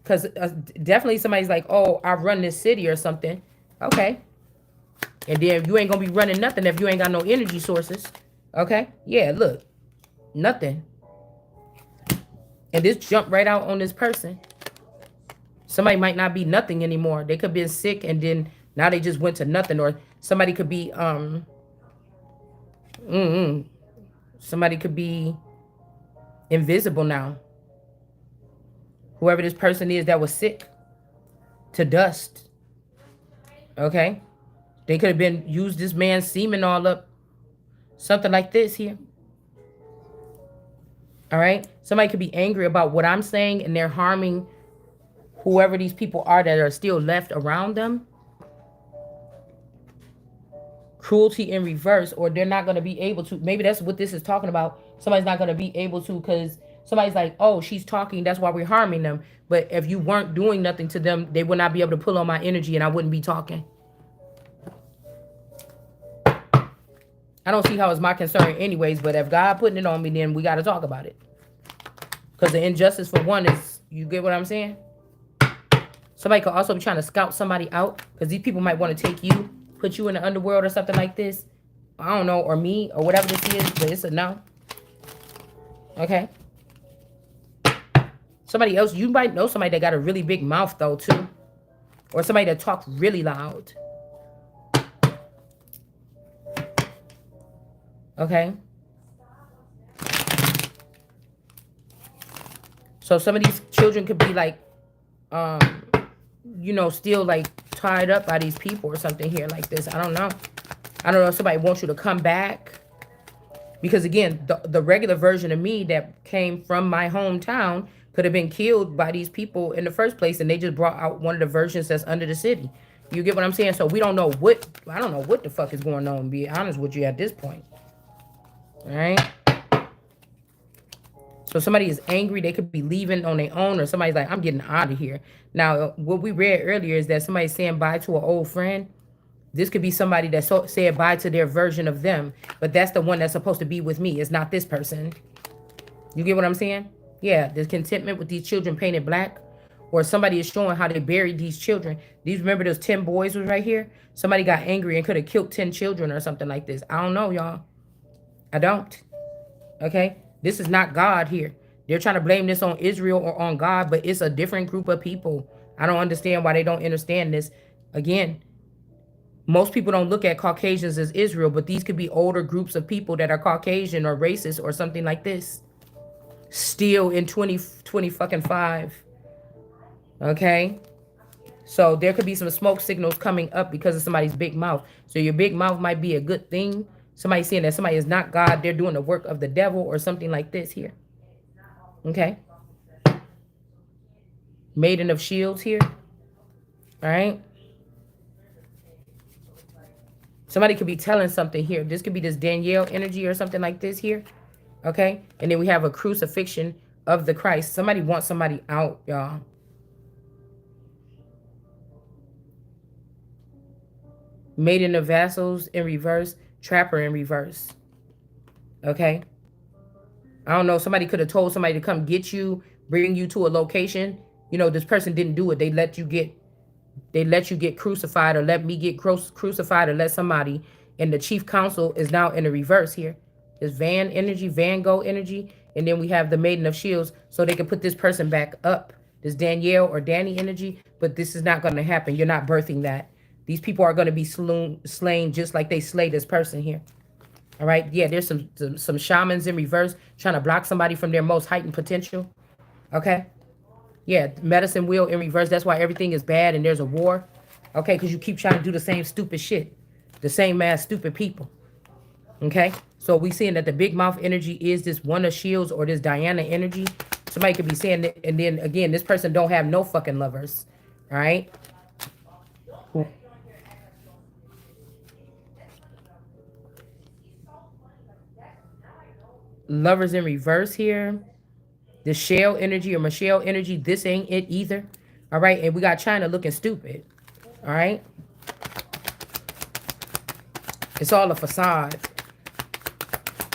Because definitely somebody's like, oh, I run this city or something. Okay. And then you ain't going to be running nothing if you ain't got no energy sources. Okay? Yeah, look. Nothing. And this jumped right out on this person. Somebody might not be nothing anymore. They could have been sick and then now they just went to nothing. Or somebody could be somebody could be invisible now. Whoever this person is that was sick to dust. Okay? They could have been used this man's semen all up. Something like this here. All right? Somebody could be angry about what I'm saying and they're harming whoever these people are that are still left around them. Cruelty in reverse, or they're not going to be able to. Maybe that's what this is talking about. Somebody's not going to be able to because somebody's like, oh, she's talking. That's why we're harming them. But if you weren't doing nothing to them, they would not be able to pull on my energy and I wouldn't be talking. I don't see how it's my concern anyways, but if God putting it on me, then we got to talk about it. Because the injustice for one is, you get what I'm saying? Somebody could also be trying to scout somebody out because these people might want to take you, put you in the underworld or something like this. I don't know, or me, or whatever this is, but it's a no. Okay? Somebody else, you might know somebody that got a really big mouth though too. Or somebody that talks really loud. Okay? So some of these children could be like, you know, still like tied up by these people or something here like this. I don't know. I don't know if somebody wants you to come back. Because again, the regular version of me that came from my hometown could have been killed by these people in the first place, and they just brought out one of the versions that's under the city. You get what I'm saying? So we don't know what, I don't know what the fuck is going on, to be honest with you at this point. All right? So somebody is angry, they could be leaving on their own, or somebody's like, I'm getting out of here. Now, what we read earlier is that somebody's saying bye to an old friend. This could be somebody that said bye to their version of them, but that's the one that's supposed to be with me. It's not this person. You get what I'm saying? Yeah, the contentment with these children painted black, or somebody is showing how they buried these children. These, remember those 10 boys was right here? Somebody got angry and could have killed 10 children or something like this. I don't know, y'all. I don't. Okay? This is not God here. They're trying to blame this on Israel or on God, but it's a different group of people. I don't understand why they don't understand this. Again, most people don't look at Caucasians as Israel, but these could be older groups of people that are Caucasian or racist or something like this. Still in 2020 fucking 5. Okay? So there could be some smoke signals coming up because of somebody's big mouth. So your big mouth might be a good thing. Somebody saying that somebody is not God, they're doing the work of the devil or something like this here. Okay? Maiden of Shields here. All right? Somebody could be telling something here. This could be this Danielle energy or something like this here. Okay? And then we have a crucifixion of the Christ. Somebody wants somebody out, y'all. Maiden of Vassals in reverse. Trapper in reverse. Okay? I don't know. Somebody could have told somebody to come get you, bring you to a location. You know, this person didn't do it. They let you get crucified, or let me get crucified, or let somebody. And the chief counsel is now in the reverse here. There's Van energy, Van Gogh energy. And then we have the Maiden of Shields, so they can put this person back up. This Danielle or Danny energy, but this is not going to happen. You're not birthing that. These people are going to be slain just like they slay this person here. All right. Yeah, there's some shamans in reverse trying to block somebody from their most heightened potential. Okay. Yeah, medicine wheel in reverse. That's why everything is bad and there's a war. Okay, because you keep trying to do the same stupid shit. The same ass stupid people. Okay. So we seeing that the big mouth energy is this one of shields or this Diana energy. Somebody could be saying that, and then again, this person don't have no fucking lovers. All right. Lovers in reverse here. The Shell energy or Michelle energy, this ain't it either. All right, and we got China looking stupid. All right. It's all a facade.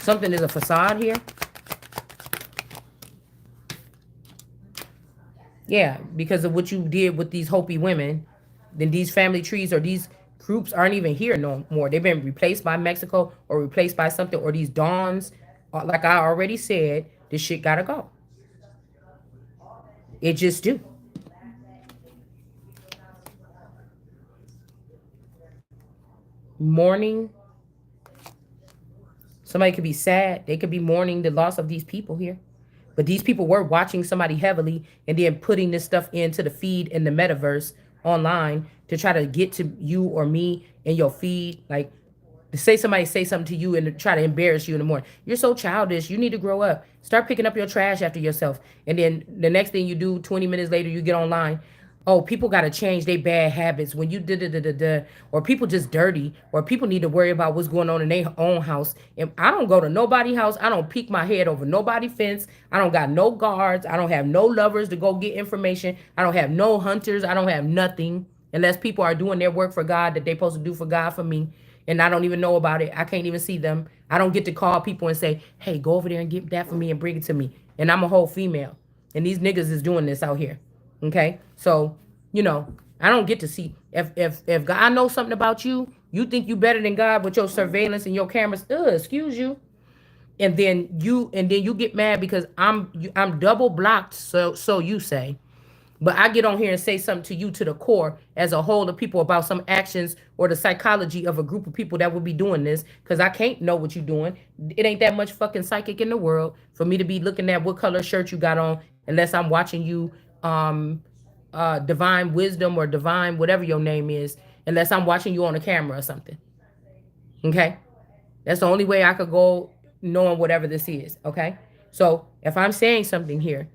Something is a facade here. Yeah, because of what you did with these Hopi women. Then these family trees or these groups aren't even here no more. They've been replaced by Mexico or replaced by something, or these dawns. Like I already said, this shit gotta go. It just do. Mourning. Somebody could be sad. They could be mourning the loss of these people here. But these people were watching somebody heavily and then putting this stuff into the feed in the metaverse online to try to get to you or me in your feed. Like, to say somebody say something to you and try to embarrass you in the morning. You're so childish. You need to grow up. Start picking up your trash after yourself. And then the next thing you do, 20 minutes later, you get online. Oh, people got to change their bad habits when you da. Or people just dirty, or people need to worry about what's going on in their own house. And I don't go to nobody's house. I don't peek my head over nobody's fence. I don't got no guards. I don't have no lovers to go get information. I don't have no hunters. I don't have nothing unless people are doing their work for God that they supposed to do for God for me. and I don't even know about it. I can't even see them. I don't get to call people and say, hey, go over there and get that for me and bring it to me. And I'm a whole female. And these niggas is doing this out here. Okay? So, I don't get to see if God knows something about you, you think you better than God with your surveillance and your cameras. Excuse you. And then you get mad because I'm double blocked, so you say. But I get on here and say something to you to the core as a whole of people about some actions or the psychology of a group of people that would be doing this, because I can't know what you're doing. It ain't that much fucking psychic in the world for me to be looking at what color shirt you got on unless I'm watching you divine wisdom or divine whatever your name is, unless I'm watching you on a camera or something. Okay? That's the only way I could go knowing whatever this is. Okay? So if I'm saying something here,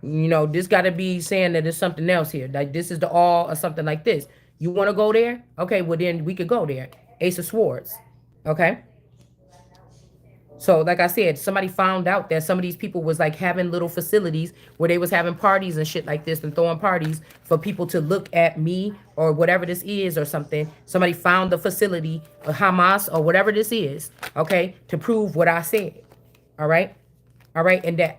this got to be saying that there's something else here. Like this is the all or something like this. You want to go there? Okay, well then we could go there. Ace of Swords. Okay? So like I said, somebody found out that some of these people was like having little facilities where they was having parties and shit like this and throwing parties for people to look at me or whatever this is or something. Somebody found the facility, Hamas or whatever this is, okay, to prove what I said. All right? All right, and that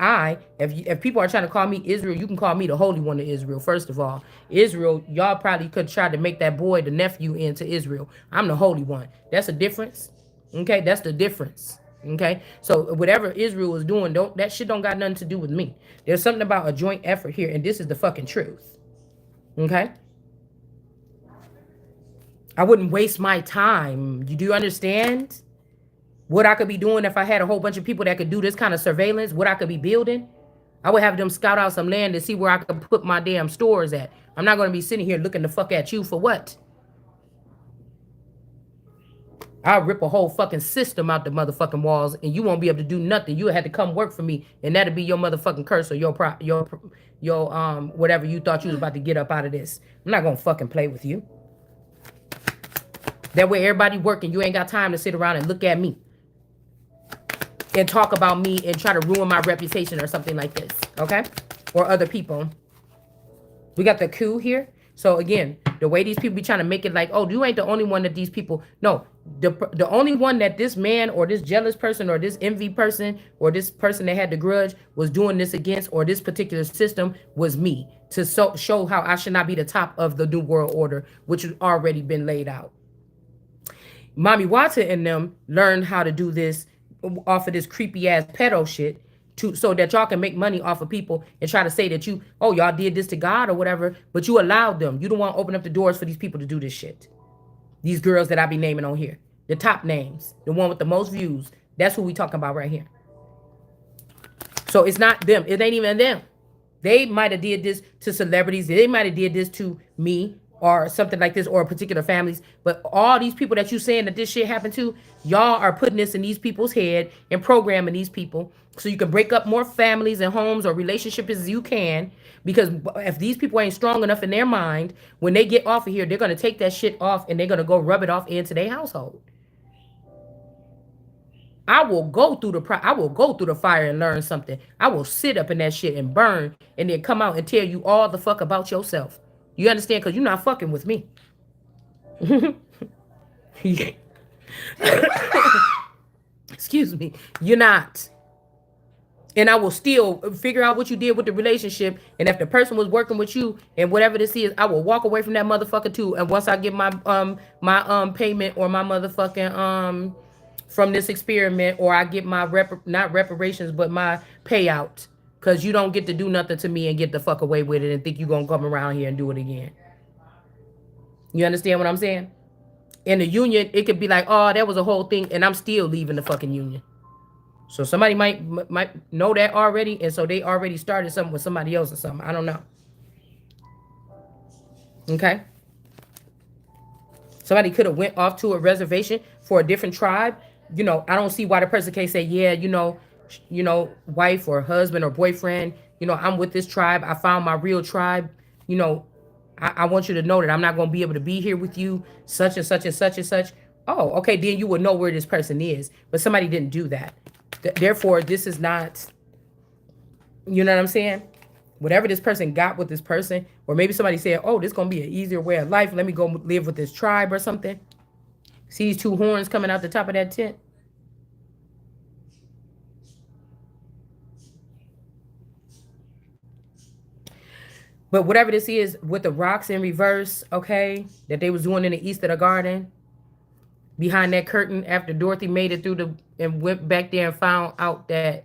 if people are trying to call me Israel, you can call me the Holy One of Israel. First of all, Israel, y'all probably could try to make that boy the nephew into Israel. I'm the Holy One. That's a difference. Okay, that's the difference. Okay, so whatever Israel is doing, that shit don't got nothing to do with me. There's something about a joint effort here, and this is the fucking truth. Okay, I wouldn't waste my time. Do you understand? What I could be doing if I had a whole bunch of people that could do this kind of surveillance, what I could be building, I would have them scout out some land to see where I could put my damn stores at. I'm not going to be sitting here looking the fuck at you for what? I'll rip a whole fucking system out the motherfucking walls and you won't be able to do nothing. You had to come work for me and that'll be your motherfucking curse or your whatever you thought you was about to get up out of this. I'm not going to fucking play with you. That way everybody working, you ain't got time to sit around and look at me and talk about me and try to ruin my reputation or something like this, okay? Or other people. We got the coup here. So again, the way these people be trying to make it like, oh, you ain't the only one that these people, no. The only one that this man or this jealous person or this envy person or this person that had the grudge was doing this against or this particular system was me to show how I should not be the top of the New World Order, which has already been laid out. Mommy Watson and them learned how to do this off of this creepy ass pedo shit so that y'all can make money off of people and try to say that y'all did this to God or whatever, but you allowed them. You don't want to open up the doors for these people to do this shit. These girls that I be naming on here. The top names. The one with the most views. That's who we talking about right here. So it's not them. It ain't even them. They might have did this to celebrities. They might have did this to me or something like this, or particular families. But all these people that you saying that this shit happened to, y'all are putting this in these people's head and programming these people so you can break up more families and homes or relationships as you can. Because if these people ain't strong enough in their mind, when they get off of here, they're going to take that shit off and they're going to go rub it off into their household. I will go through the fire and learn something. I will sit up in that shit and burn and then come out and tell you all the fuck about yourself. You understand? Because you're not fucking with me. Excuse me. You're not. And I will still figure out what you did with the relationship. And if the person was working with you and whatever this is, I will walk away from that motherfucker too. And once I get my payment or my motherfucking from this experiment, or I get my not reparations but my payout. Because you don't get to do nothing to me and get the fuck away with it and think you're going to come around here and do it again. You understand what I'm saying? In the union, it could be like, oh, that was a whole thing, and I'm still leaving the fucking union. So somebody might know that already, and so they already started something with somebody else or something. I don't know. Okay? Somebody could have went off to a reservation for a different tribe. I don't see why the person can't say, yeah, wife or husband or boyfriend, I'm with this tribe. I found my real tribe. I want you to know that I'm not going to be able to be here with you, such and such and such and such. Oh, okay, then you would know where this person is. But somebody didn't do that. Therefore, this is not, you know what I'm saying? Whatever this person got with this person, or maybe somebody said, oh, this is going to be an easier way of life. Let me go live with this tribe or something. See these two horns coming out the top of that tent? But whatever this is with the rocks in reverse, okay, that they was doing in the east of the garden, behind that curtain after Dorothy made it through the and went back there and found out that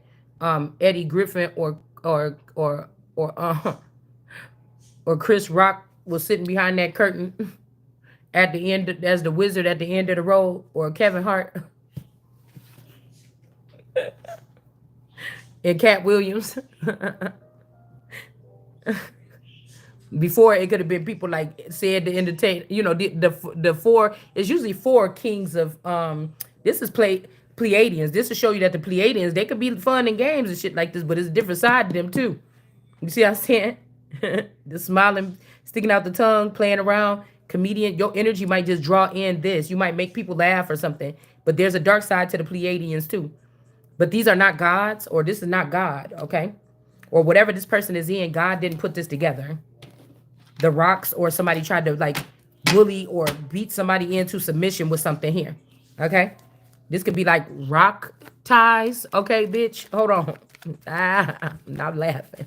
Eddie Griffin or or Chris Rock was sitting behind that curtain at the end as the wizard at the end of the road, or Kevin Hart and Cat Williams. Before it could have been people like said to entertain, the four, it's usually four kings of this is Pleiadians. This will show you that the Pleiadians, they could be fun and games and shit like this, but it's a different side to them too. You see what I'm saying? The smiling, sticking out the tongue, playing around, comedian. Your energy might just draw in this. You might make people laugh or something. But there's a dark side to the Pleiadians too. But these are not gods, or this is not God, okay? Or whatever this person is in, God didn't put this together. The rocks, or somebody tried to like bully or beat somebody into submission with something here, okay? This could be like rock ties, okay, bitch? Hold on. I'm not laughing.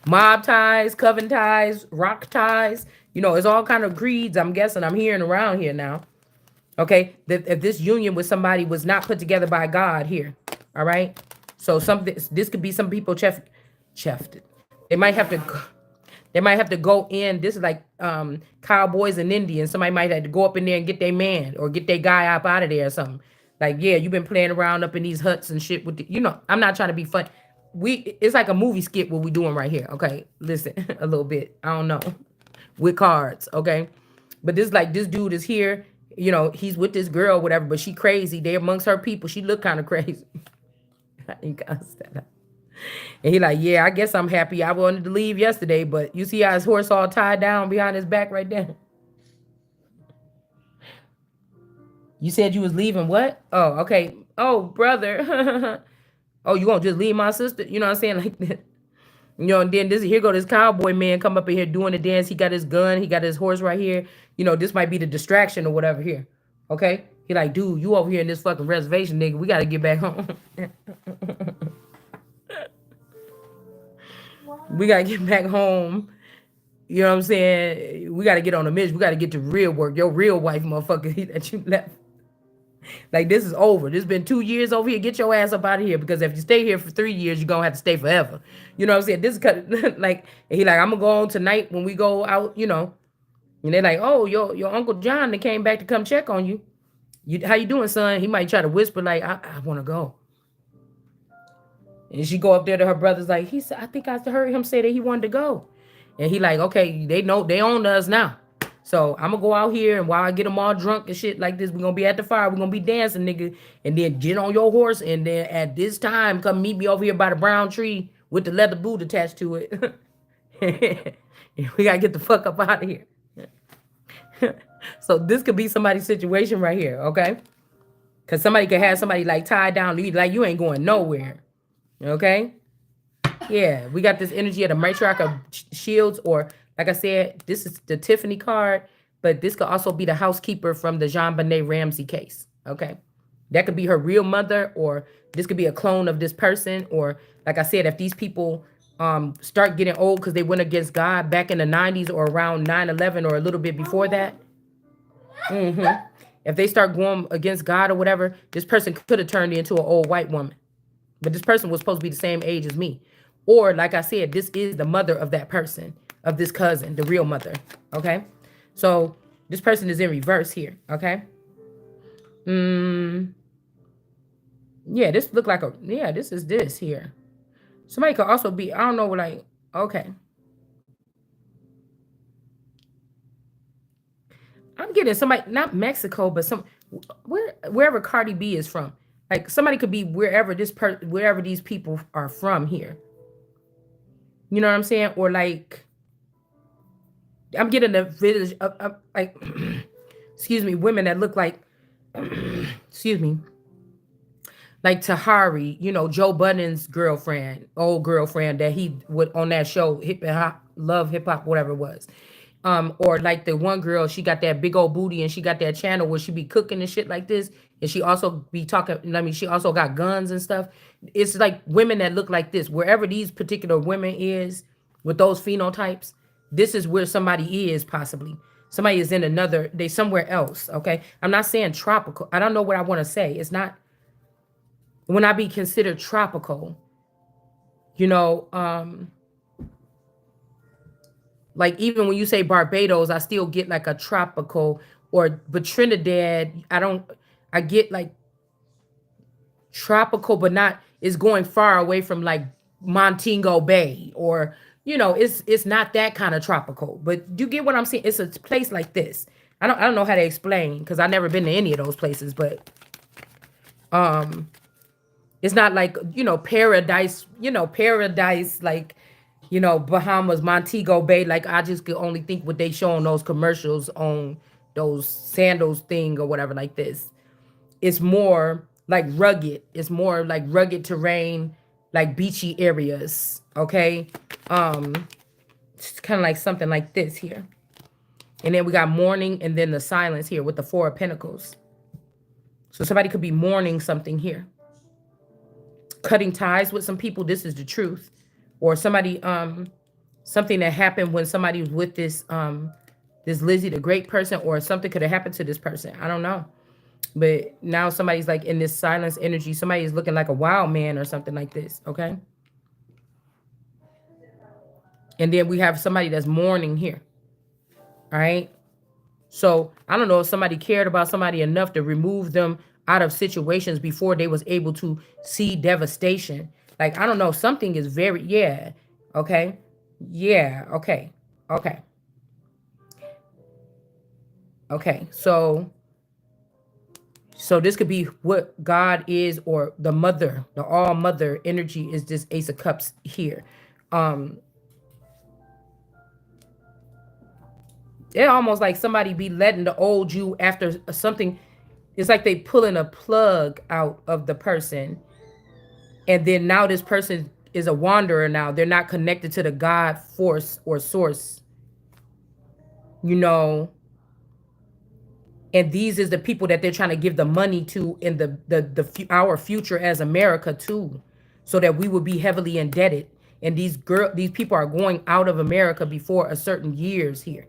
Mob ties, coven ties, rock ties. It's all kind of creeds, I'm guessing. I'm hearing around here now. Okay, that if this union with somebody was not put together by God here, all right. So this could be some people chefed. They might have to. They might have to go in. This is like cowboys and Indians. Somebody might have to go up in there and get their man or get their guy up out of there or something. Like, yeah, you've been playing around up in these huts and shit with I'm not trying to be fun. It's like a movie skit what we doing right here. Okay, listen a little bit. I don't know with cards. Okay, but this dude is here. He's with this girl, whatever. But she crazy. They amongst her people. She look kind of crazy. I ain't gonna stand up. And he like, yeah, I guess I'm happy. I wanted to leave yesterday, but you see how his horse all tied down behind his back right there? You said you was leaving what? Oh, okay. Oh, brother. Oh, you gonna just leave my sister? You know what I'm saying? Like that. And then here go this cowboy man come up in here doing the dance. He got his gun. He got his horse right here. This might be the distraction or whatever here. Okay? He like, dude, you over here in this fucking reservation, nigga. We gotta get back home. We gotta get back home. You know what I'm saying? We gotta get on the mission. We gotta get to real work. Your real wife, motherfucker, that you left. Like, this is over. This has been 2 years over here. Get your ass up out of here, because if you stay here for 3 years, you're gonna have to stay forever. You know what I'm saying? This is like, and he like, I'm gonna go on tonight when we go out. And they're like, oh, your Uncle John that came back to come check on you. How you doing, son? He might try to whisper like, I want to go. And she go up there to her brothers like, he said, I think I heard him say that he wanted to go. And he like, okay, they know they own us now. So I'm gonna go out here, and while I get them all drunk and shit like this, we're gonna be at the fire, we're gonna be dancing, nigga. And then get on your horse, and then at this time, come meet me over here by the brown tree with the leather boot attached to it. We gotta get the fuck up out of here. So this could be somebody's situation right here, okay? Because somebody could have somebody like tied down, like you ain't going nowhere. Okay? Yeah, we got this energy of the matriarch of shields, or like I said, this is the Tiffany card, but this could also be the housekeeper from the JonBenet Ramsey case. Okay? That could be her real mother, or this could be a clone of this person, or like I said, if these people start getting old because they went against God back in the 90s or around 9/11 or a little bit before that. If they start going against God or whatever, this person could have turned into an old white woman. But this person was supposed to be the same age as me. Or, like I said, this is the mother of that person, of this cousin, the real mother. Okay? So, this person is in reverse here. Okay? Yeah, this look like this is this here. Somebody could also be, I don't know, like, okay. I'm getting somebody, not Mexico, but wherever Cardi B is from. Like, somebody could be wherever wherever these people are from here. You know what I'm saying? Or like, I'm getting a village of like, excuse me, women that look like, excuse me, like Tahari, Joe Budden's girlfriend, old girlfriend that he would on that show, Hip Hop, Love Hip Hop, whatever it was. Or like the one girl, she got that big old booty and she got that channel where she be cooking and shit like this. And she also be talking, I mean, she also got guns and stuff. It's like women that look like this. Wherever these particular women is with those phenotypes, this is where somebody is possibly. Somebody is in another, they somewhere else, okay? I'm not saying tropical. I don't know what I want to say. It's not, when I be considered tropical, you know, like even when you say Barbados, I still get like a tropical, but Trinidad, I get like tropical, but not, it's going far away from like Montego Bay, or, it's not that kind of tropical, but you get what I'm saying? It's a place like this. I don't know how to explain because I've never been to any of those places, but it's not like, paradise, paradise, like, Bahamas, Montego Bay. Like, I just could only think what they show on those commercials on those sandals thing or whatever like this. It's more like rugged. It's more like rugged terrain, like beachy areas. Okay. It's kind of like something like this here. And then we got mourning and then the silence here with the Four of Pentacles. So somebody could be mourning something here. Cutting ties with some people. This is the truth. Or somebody, something that happened when somebody was with this Lizzie, the great person, or something could have happened to this person. I don't know. But now somebody's like in this silence energy. Somebody is looking like a wild man or something like this. Okay. And then we have somebody that's mourning here. All right. So I don't know if somebody cared about somebody enough to remove them out of situations before they was able to see devastation. Like, I don't know. Something is very, yeah. Okay. Yeah. Okay. Okay. Okay. So this could be what God is, or the mother, the all mother energy is this Ace of Cups here. It almost like somebody be letting the old you after something. It's like they pulling a plug out of the person. And then now this person is a wanderer now. They're not connected to the God force or source. And these is the people that they're trying to give the money to in our future as America too. So that we would be heavily indebted. And these people are going out of America before a certain years here.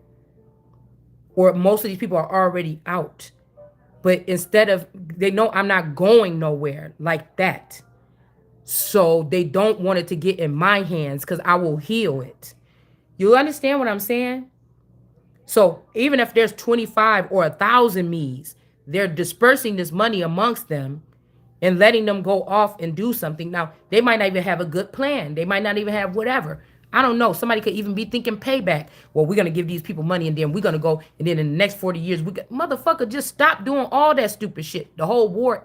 Or most of these people are already out. But instead of, they know I'm not going nowhere like that. So they don't want it to get in my hands because I will heal it. You understand what I'm saying? So even if there's 25 or 1,000 me's, they're dispersing this money amongst them and letting them go off and do something. Now, they might not even have a good plan. They might not even have whatever. I don't know. Somebody could even be thinking payback. Well, we're going to give these people money and then we're going to go. And then in the next 40 years, motherfucker, just stop doing all that stupid shit. The whole war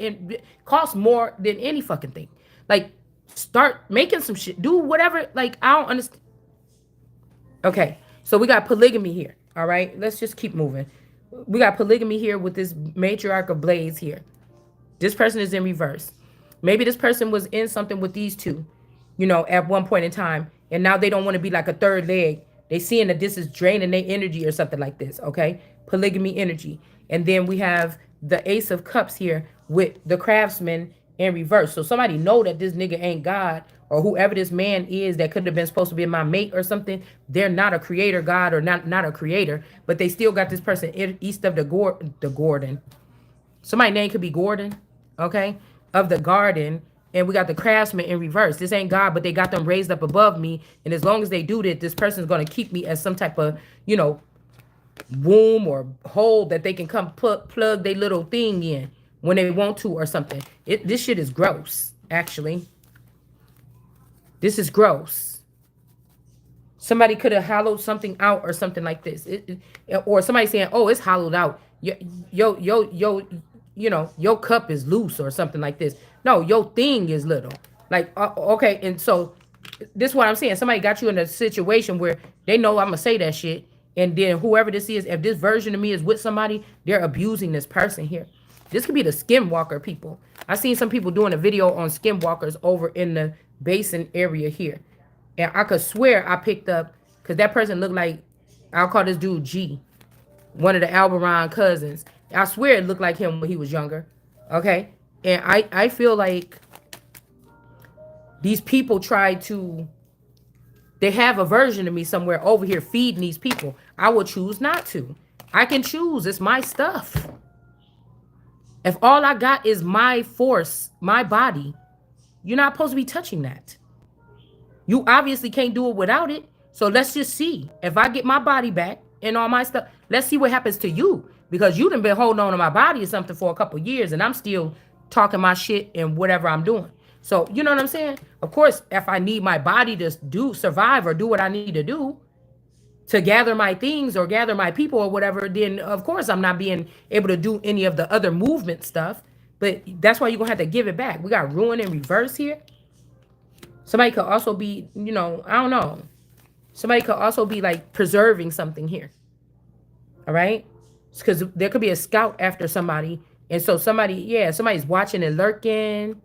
costs more than any fucking thing. Like, start making some shit. Do whatever. Like, I don't understand. Okay. So we got polygamy here. All right. Let's just keep moving. We got polygamy here with this matriarch of blades here. This person is in reverse. Maybe this person was in something with these two, at one point in time. And now they don't want to be like a third leg. They seeing that this is draining their energy or something like this. Okay. Polygamy energy. And then we have the Ace of Cups here with the craftsman in reverse. So somebody know that this nigga ain't God, or whoever this man is that could have been supposed to be my mate or something. They're not a creator God, or not a creator, but they still got this person east of the Gordon. Somebody's name could be Gordon. Okay. Of the garden. And we got the craftsman in reverse. This ain't God, but they got them raised up above me. And as long as they do that, this person's going to keep me as some type of, womb or hole that they can come plug their little thing in when they want to or something. This shit is gross, actually. This is gross. Somebody could have hollowed something out or something like this. Or somebody saying, oh, it's hollowed out. Your cup is loose or something like this. No, your thing is little. Like, okay. And so this is what I'm saying. Somebody got you in a situation where they know I'm going to say that shit. And then whoever this is, if this version of me is with somebody, they're abusing this person here. This could be the skinwalker people. I seen some people doing a video on skinwalkers over in the basin area here. And I could swear I picked up, because that person looked like I'll call this dude G, one of the Alberon cousins. I swear it looked like him when he was younger. Okay? And I feel like these people try to, they have a version of me somewhere over here feeding these people. I will choose not to. I can choose. It's my stuff. If all I got is my force, my body, you're not supposed to be touching that. You obviously can't do it without it. So let's just see. If I get my body back and all my stuff, let's see what happens to you. Because you done been holding on to my body or something for a couple years and I'm still talking my shit and whatever I'm doing. So, you know what I'm saying? Of course, if I need my body to survive or do what I need to do to gather my things or gather my people or whatever, then of course I'm not being able to do any of the other movement stuff. But that's why you're going to have to give it back. We got ruin in reverse here. Somebody could also be, you know, I don't know. Somebody could also be like preserving something here. All right? Because there could be a scout after somebody. And so somebody's watching and lurking.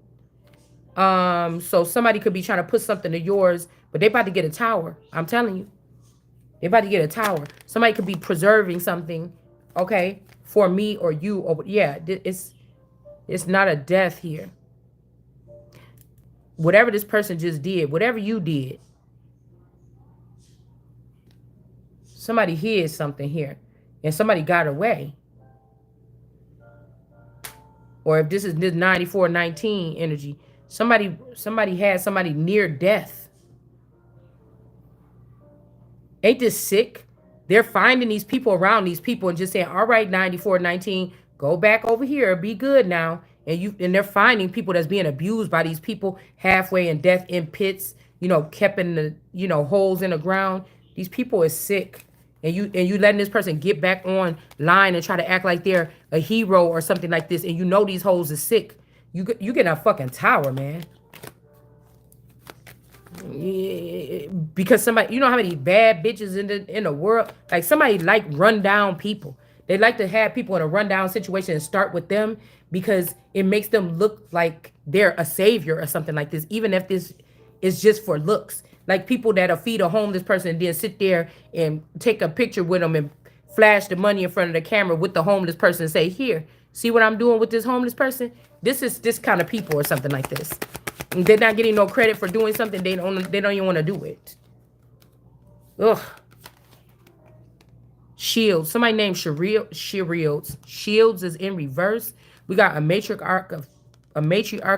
So somebody could be trying to put something to yours, but they about to get a tower. I'm telling you. They about to get a tower. Somebody could be preserving something, okay, for me or you. Or yeah, it's not a death here. Whatever this person just did, whatever you did, somebody hid something here and somebody got away. Or if this is this 94-19 energy, somebody had somebody near death. Ain't this sick? They're finding these people around these people and just saying, all right, 94-19, go back over here, be good now. And they're finding people that's being abused by these people halfway in death in pits, you know, kept in the, you know, holes in the ground. These people is sick. And you letting this person get back on line and try to act like they're a hero or something like this. And you know these hoes is sick. You get a fucking tower, man. Because somebody, you know how many bad bitches in the world, like somebody like run down people. They like to have people in a rundown situation and start with them because it makes them look like they're a savior or something like this, even if this is just for looks. Like people that'll feed a homeless person and then sit there and take a picture with them and flash the money in front of the camera with the homeless person and say, here, see what I'm doing with this homeless person? This is this kind of people or something like this. And they're not getting no credit for doing something. They don't even want to do it. Ugh. Shields. Somebody named Shields. Shields is in reverse. We got a matriarch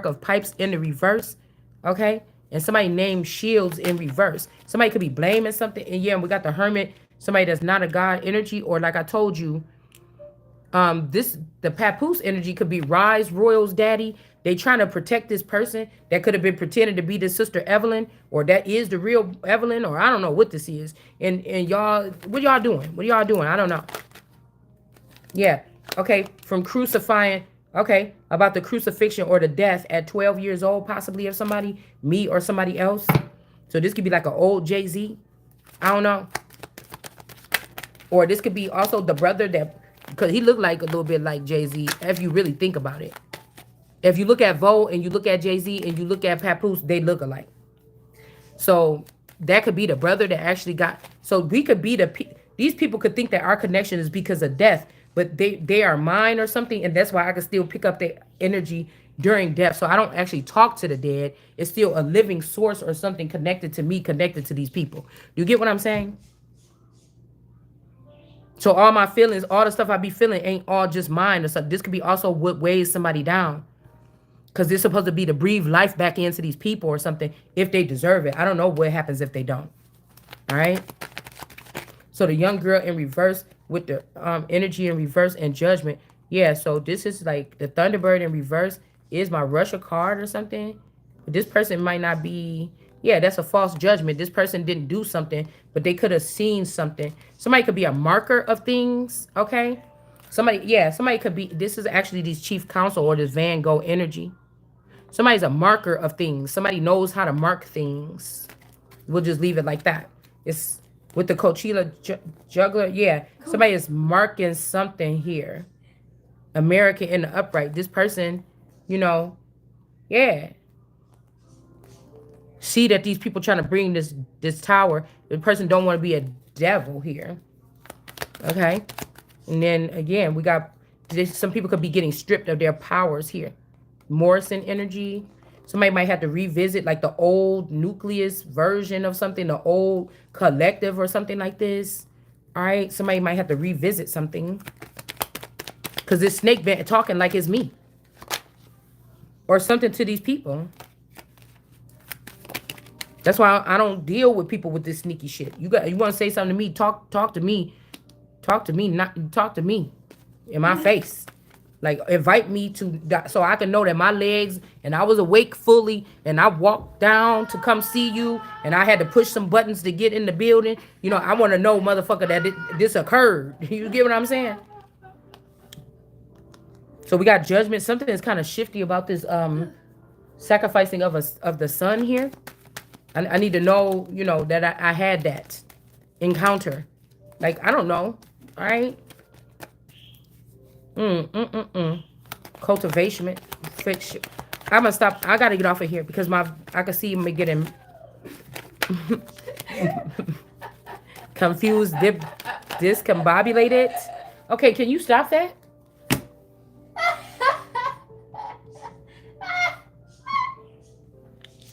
of pipes in the reverse. Okay? And somebody named Shields in reverse. Somebody could be blaming something. And yeah, we got the hermit. Somebody that's not a god energy. Or like I told you, the papoose energy could be Rise Royal's daddy. They trying to protect this person that could have been pretending to be the sister Evelyn, or that is the real Evelyn, or I don't know what this is. And y'all, what y'all doing? What y'all doing? I don't know. Yeah. Okay. From crucifying. Okay. About the crucifixion or the death at 12 years old, possibly of somebody, me or somebody else. So this could be like an old Jay-Z. I don't know. Or this could be also the brother that, because he looked like a little bit like Jay-Z if you really think about it. If you look at Vo and you look at Jay-Z and you look at Papoose, they look alike. So that could be the brother that actually got. So we could be these people could think that our connection is because of death, but they are mine or something. And that's why I can still pick up their energy during death. So I don't actually talk to the dead. It's still a living source or something connected to me, connected to these people. You get what I'm saying? So all my feelings, all the stuff I be feeling ain't all just mine or something. This could be also what weighs somebody down. Because they're supposed to be to breathe life back into these people or something if they deserve it. I don't know what happens if they don't. All right. So the young girl in reverse with the energy in reverse and judgment. Yeah. So this is like the Thunderbird in reverse is my Russia card or something. But this person might not be. Yeah, that's a false judgment. This person didn't do something, but they could have seen something. Somebody could be a marker of things. Okay. Somebody could be. This is actually these chief counsel or this Van Gogh energy. Somebody's a marker of things. Somebody knows how to mark things. We'll just leave it like that. It's with the Coachella juggler. Yeah, somebody is marking something here. America in the upright. This person, you know, yeah. See that these people trying to bring this tower. The person don't want to be a devil here. Okay. And then again, we got some people could be getting stripped of their powers here. Morrison energy. Somebody might have to revisit like the old nucleus version of something, the old collective or something like this. All right. Somebody might have to revisit something. Because this snake been talking like it's me. Or something to these people. That's why I don't deal with people with this sneaky shit. You want to say something to me? Talk to me. Talk to me. Not talk to me in my face. Like invite me to so I can know that my legs and I was awake fully and I walked down to come see you and I had to push some buttons to get in the building. You know, I want to know, motherfucker, that this occurred. You get what I'm saying? So we got judgment. Something is kind of shifty about this sacrificing of the son here. I need to know, you know, that I had that encounter. Like, I don't know. All right. Cultivation. Fiction. I'm gonna stop. I gotta get off of here because I can see me getting confused, discombobulated. Okay, can you stop that?